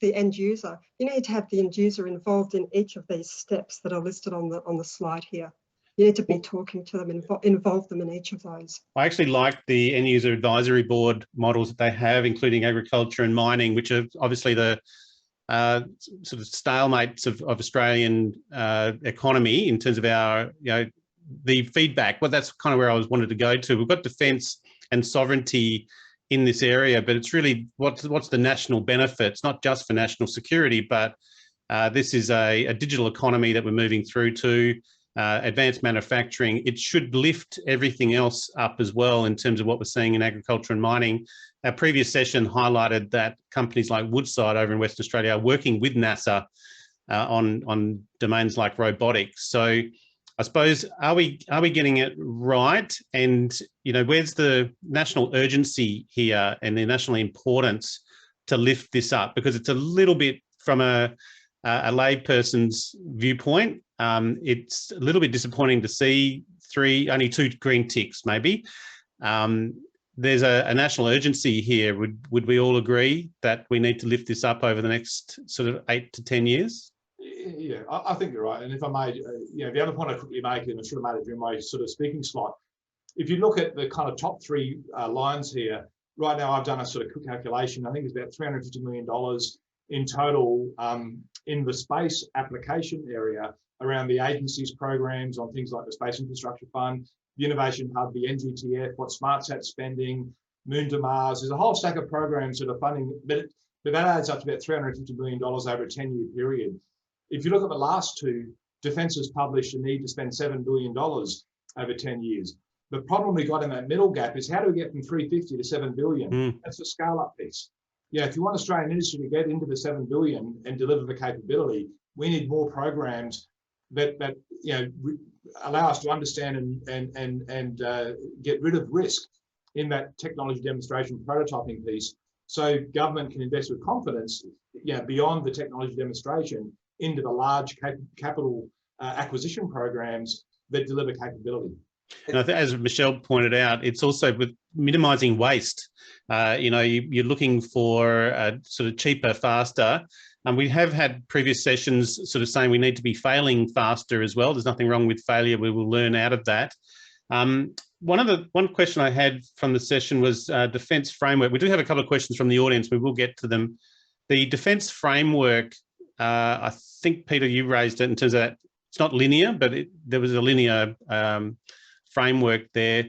Speaker 4: the end user, you need to have the end user involved in each of these steps that are listed on the slide here. You need to be talking to them, involve them in each of those. I
Speaker 1: actually like the end user advisory board models that they have, including agriculture and mining, which are obviously the sort of stalemates of Australian economy in terms of our, you know, the feedback. Well, that's kind of where I wanted to go to. We've got defence and sovereignty in this area, but it's really what's the national benefit? It's not just for national security, but this is a digital economy that we're moving through to. Advanced manufacturing, it should lift everything else up as well in terms of what we're seeing in agriculture and mining. Our previous session highlighted that companies like Woodside over in Western Australia are working with NASA on domains like robotics. So I suppose, are we getting it right? And, you know, where's the national urgency here and the national importance to lift this up? Because it's a little bit from a layperson's viewpoint, it's a little bit disappointing to see only 2 green ticks maybe. There's a national urgency here. Would we all agree that we need to lift this up over the next sort of 8 to 10 years?
Speaker 6: Yeah, I think you're right. And if I made, you know, the other point I quickly make, and I should have made it during my sort of speaking slide, if you look at the kind of top 3 lines here, right now I've done a sort of quick calculation. I think it's about $350 million in total in the space application area around the agency's programs on things like the Space Infrastructure Fund, the Innovation Hub, the NGTF, what SmartSat spending, Moon to Mars. There's a whole stack of programs that are funding, but that adds up to about $350 million over a 10-year period. If you look at the last 2, Defence has published a need to spend $7 billion over 10 years. The problem we got in that middle gap is how do we get from 350 to 7 billion? That's the scale-up piece. Yeah, if you want Australian industry to get into the 7 billion and deliver the capability, we need more programs that you know allow us to understand and get rid of risk in that technology demonstration prototyping piece, so government can invest with confidence, you know, beyond the technology demonstration into the large capital acquisition programs that deliver capability.
Speaker 1: And I think, as Michelle pointed out, it's also with minimising waste. You know, you're looking for sort of cheaper, faster. And we have had previous sessions sort of saying we need to be failing faster as well. There's nothing wrong with failure. We will learn out of that. One question I had from the session was defence framework. We do have a couple of questions from the audience. We will get to them. The defence framework, I think, Peter, you raised it in terms of that. It's not linear, but there was a linear framework there.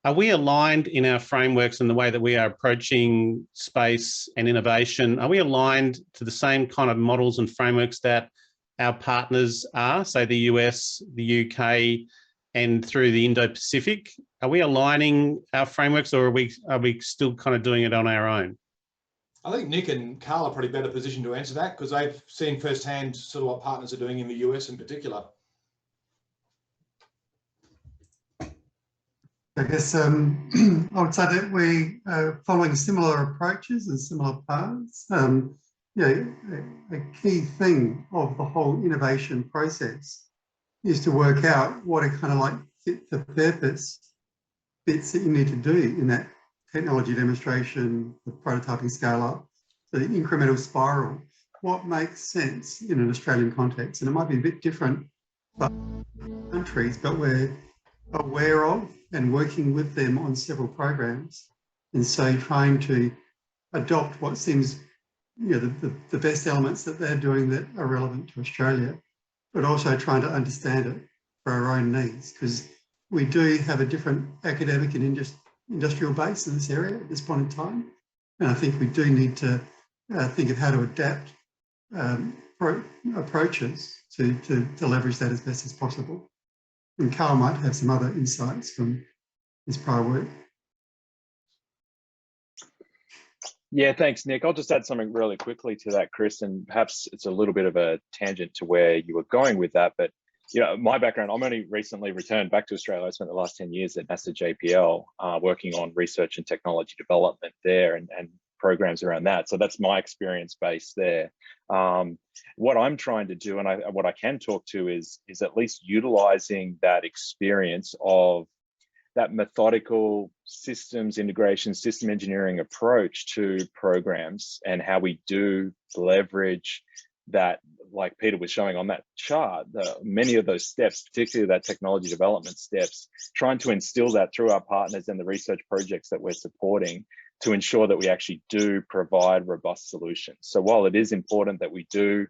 Speaker 1: Are we aligned in our frameworks and the way that we are approaching space and innovation? Are we aligned to the same kind of models and frameworks that our partners are, say the US, the UK, and through the Indo-Pacific? Are we aligning our frameworks, or are we still kind of doing it on our own?
Speaker 6: I think Nick and Carl are probably better positioned to answer that because they've seen firsthand sort of what partners are doing in the US in particular.
Speaker 5: I guess I would say that we are following similar approaches and similar paths. A key thing of the whole innovation process is to work out what are kind of like fit for purpose bits that you need to do in that technology demonstration, the prototyping scale up, the incremental spiral. What makes sense in an Australian context? And it might be a bit different for countries, but we're aware of and working with them on several programs. And so trying to adopt what seems, the best elements that they're doing that are relevant to Australia, but also trying to understand it for our own needs, because we do have a different academic and industrial base in this area at this point in time. And I think we do need to think of how to adapt approaches to leverage that as best as possible. And Carl might have some other insights from his prior work.
Speaker 3: Yeah, thanks, Nick. I'll just add something really quickly to that, Chris, and perhaps it's a little bit of a tangent to where you were going with that. But my background, I'm only recently returned back to Australia. I spent the last 10 years at NASA JPL working on research and technology development there and programs around that. So that's my experience base there. What I'm trying to do, and what I can talk to is at least utilizing that experience of that methodical systems integration, system engineering approach to programs and how we do leverage that, like Peter was showing on that chart, many of those steps, particularly that technology development steps, trying to instill that through our partners and the research projects that we're supporting to ensure that we actually do provide robust solutions. So while it is important that we do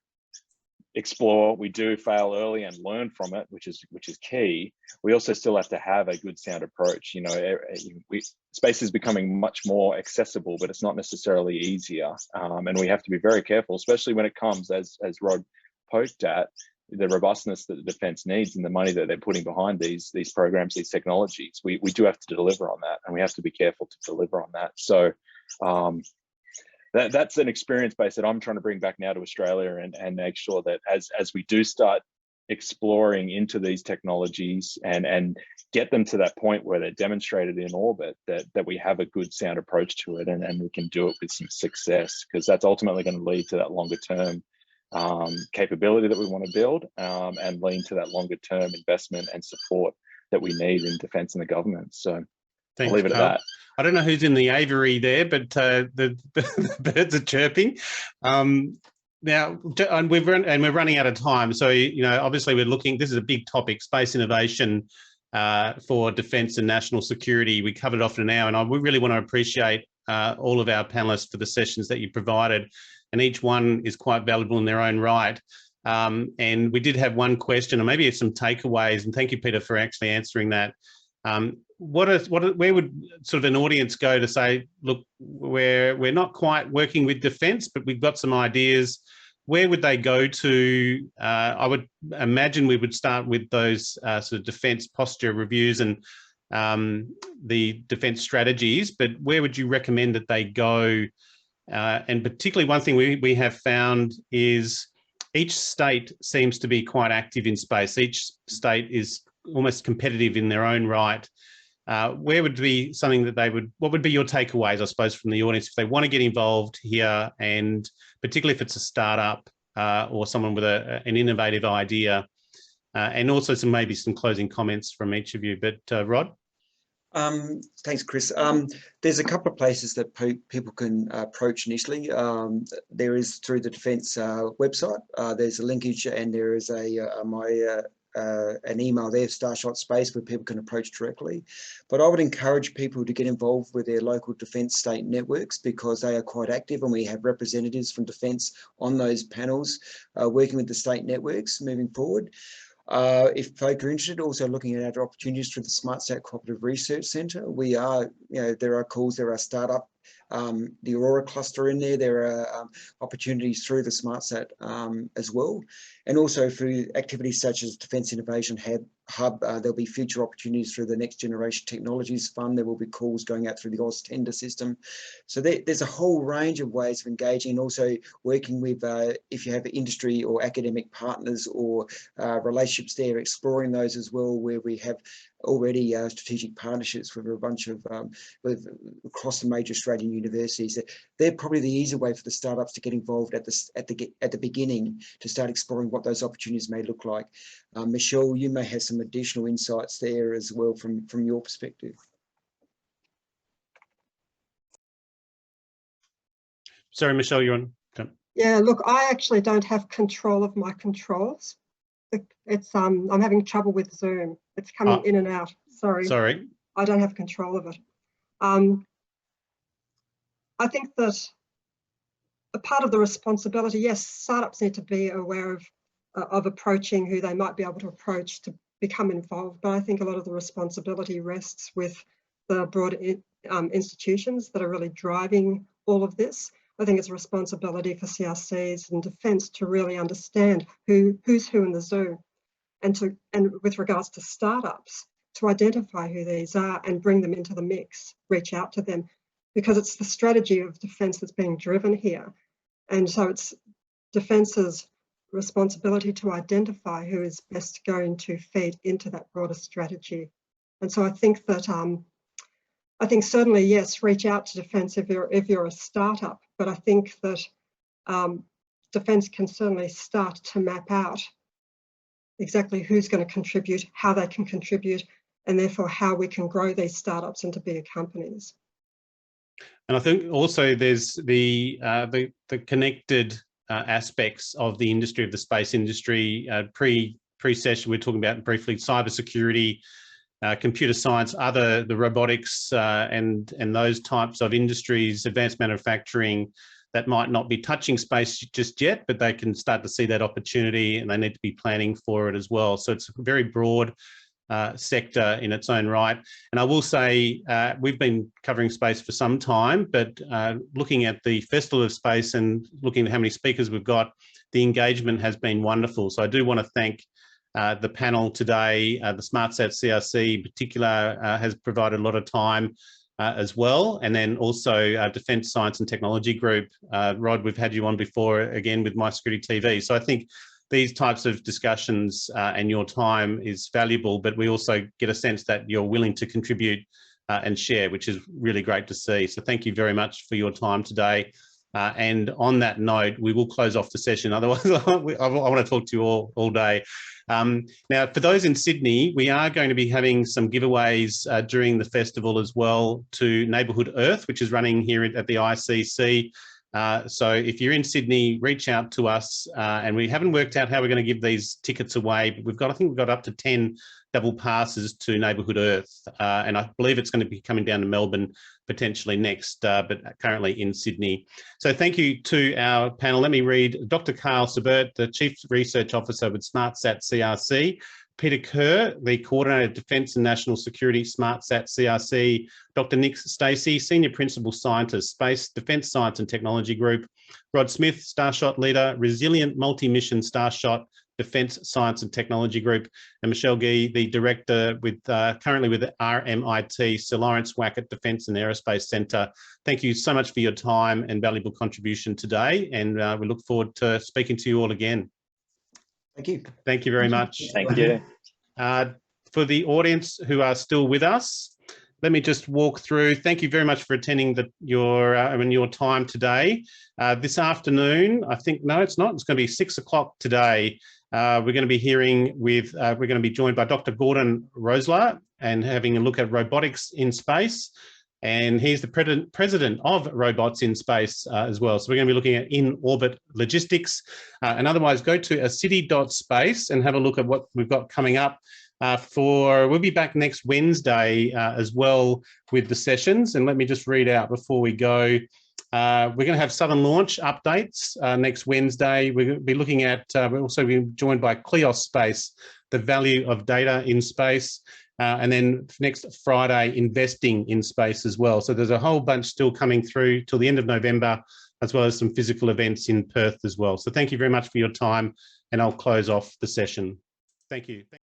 Speaker 3: explore, we do fail early and learn from it, which is key, we also still have to have a good sound approach. Space is becoming much more accessible, but it's not necessarily easier. And we have to be very careful, especially when it comes, as Rod poked at, the robustness that the defence needs and the money that they're putting behind these programs, these technologies. We do have to deliver on that, and we have to be careful to deliver on that. So that's an experience base that I'm trying to bring back now to Australia and make sure that as we do start exploring into these technologies and get them to that point where they're demonstrated in orbit, that we have a good sound approach to it and we can do it with some success, because that's ultimately going to lead to that longer term capability that we want to build and lead to that longer term investment and support that we need in defence and the government. So
Speaker 1: thanks,
Speaker 3: I'll leave it
Speaker 1: Carl.
Speaker 3: at that.
Speaker 1: I don't know who's in the aviary there, but the birds are chirping. Now, and we're running out of time. So, obviously we're looking, this is a big topic, space innovation for defence and national security. We covered off in an hour, and we really want to appreciate all of our panellists for the sessions that you provided. And each one is quite valuable in their own right. And we did have one question, and maybe some takeaways, and thank you, Peter, for actually answering that. Where would sort of an audience go to say, look, we're not quite working with defence, but we've got some ideas? Where would they go to? I would imagine we would start with those sort of defence posture reviews and the defence strategies, but where would you recommend that they go? And particularly one thing we have found is each state seems to be quite active in space. Each state is almost competitive in their own right. Where would be something that what would be your takeaways, I suppose, from the audience if they want to get involved here, and particularly if it's a startup or someone with an innovative idea, and also maybe some closing comments from each of you. But Rod?
Speaker 2: Thanks, Chris. There's a couple of places that people can approach initially. There is through the Defence website. There's a linkage, and there is an email there, Starshot Space, where people can approach directly. But I would encourage people to get involved with their local defence state networks, because they are quite active, and we have representatives from Defence on those panels working with the state networks moving forward. If folk are interested, also looking at other opportunities through the SmartSat Cooperative Research Centre. We are, there are calls, there are startup the Aurora cluster in there. There are opportunities through the SmartSat as well. And also through activities such as Defence Innovation Hub, there'll be future opportunities through the Next Generation Technologies Fund. There will be calls going out through the Oz tender system. So there's a whole range of ways of engaging, and also working with, if you have industry or academic partners or relationships there, exploring those as well, where we have already strategic partnerships with a bunch of across the major Australian universities. They're probably the easy way for the startups to get involved at the beginning, to start exploring what those opportunities may look like. Michelle, you may have some additional insights there as well from your perspective.
Speaker 1: Sorry, Michelle, you're on.
Speaker 4: Yeah, look, I actually don't have control of my controls. It's I'm having trouble with Zoom. It's coming in and out. Sorry. I don't have control of it. I think that a part of the responsibility, yes, startups need to be aware of approaching who they might be able to approach to become involved, but I think a lot of the responsibility rests with the broader institutions that are really driving all of this. I think it's a responsibility for CRCs and Defence to really understand who's who in the zoo, and with regards to startups, to identify who these are and bring them into the mix, reach out to them, because it's the strategy of Defence that's being driven here. And so it's Defence's responsibility to identify who is best going to feed into that broader strategy. And so I think that I think certainly, yes, reach out to Defence if you're a startup, but I think that Defence can certainly start to map out exactly who's going to contribute, how they can contribute, and therefore how we can grow these startups into bigger companies.
Speaker 1: And I think also there's the connected aspects of the industry, of the space industry. Pre-session, we're talking about briefly cybersecurity, computer science, the robotics, and those types of industries, advanced manufacturing, that might not be touching space just yet, but they can start to see that opportunity and they need to be planning for it as well. So it's a very broad sector in its own right. And I will say we've been covering space for some time, but looking at the Festival of Space and looking at how many speakers we've got, the engagement has been wonderful. So I do want to thank the panel today. The SmartSat CRC in particular has provided a lot of time as well. And then also Defence Science and Technology Group. Rod, we've had you on before, again, with My Security TV. So I think these types of discussions and your time is valuable, but we also get a sense that you're willing to contribute and share, which is really great to see. So thank you very much for your time today. And on that note, we will close off the session. Otherwise, I want to talk to you all day. Now, for those in Sydney, we are going to be having some giveaways during the festival as well to Neighbourhood Earth, which is running here at the ICC. So if you're in Sydney, reach out to us. And we haven't worked out how we're going to give these tickets away, but I think we've got up to 10 double passes to Neighbourhood Earth. And I believe it's going to be coming down to Melbourne potentially next, but currently in Sydney. So thank you to our panel. Let me read Dr. Carl Sabert, the Chief Research Officer with SmartSat CRC, Peter Kerr, the Coordinator of Defence and National Security, SmartSat CRC, Dr. Nick Stacey, Senior Principal Scientist, Space, Defence Science and Technology Group, Rod Smith, Starshot Leader, Resilient Multi-Mission Starshot, Defence Science and Technology Group, and Michelle Gee, the Director currently with RMIT, Sir Lawrence Wackett Defence and Aerospace Centre. Thank you so much for your time and valuable contribution today, and we look forward to speaking to you all again.
Speaker 2: Thank you.
Speaker 1: Thank you very much.
Speaker 3: Thank you.
Speaker 1: For the audience who are still with us, let me just walk through. Thank you very much for attending your time today. This afternoon, I think, no, it's not. It's going to be 6 o'clock today. We're going to be we're going to be joined by Dr. Gordon Rosler and having a look at robotics in space. And he's the president of Robots in Space as well. So we're going to be looking at in-orbit logistics. And otherwise, go to ASITI.space and have a look at what we've got coming up. We'll be back next Wednesday as well with the sessions. And let me just read out before we go. We're going to have Southern Launch updates next Wednesday. We're going to be looking at, we'll also be joined by Kleos Space, the value of data in space. And then next Friday, investing in space as well. So there's a whole bunch still coming through till the end of November, as well as some physical events in Perth as well. So thank you very much for your time, and I'll close off the session. Thank you.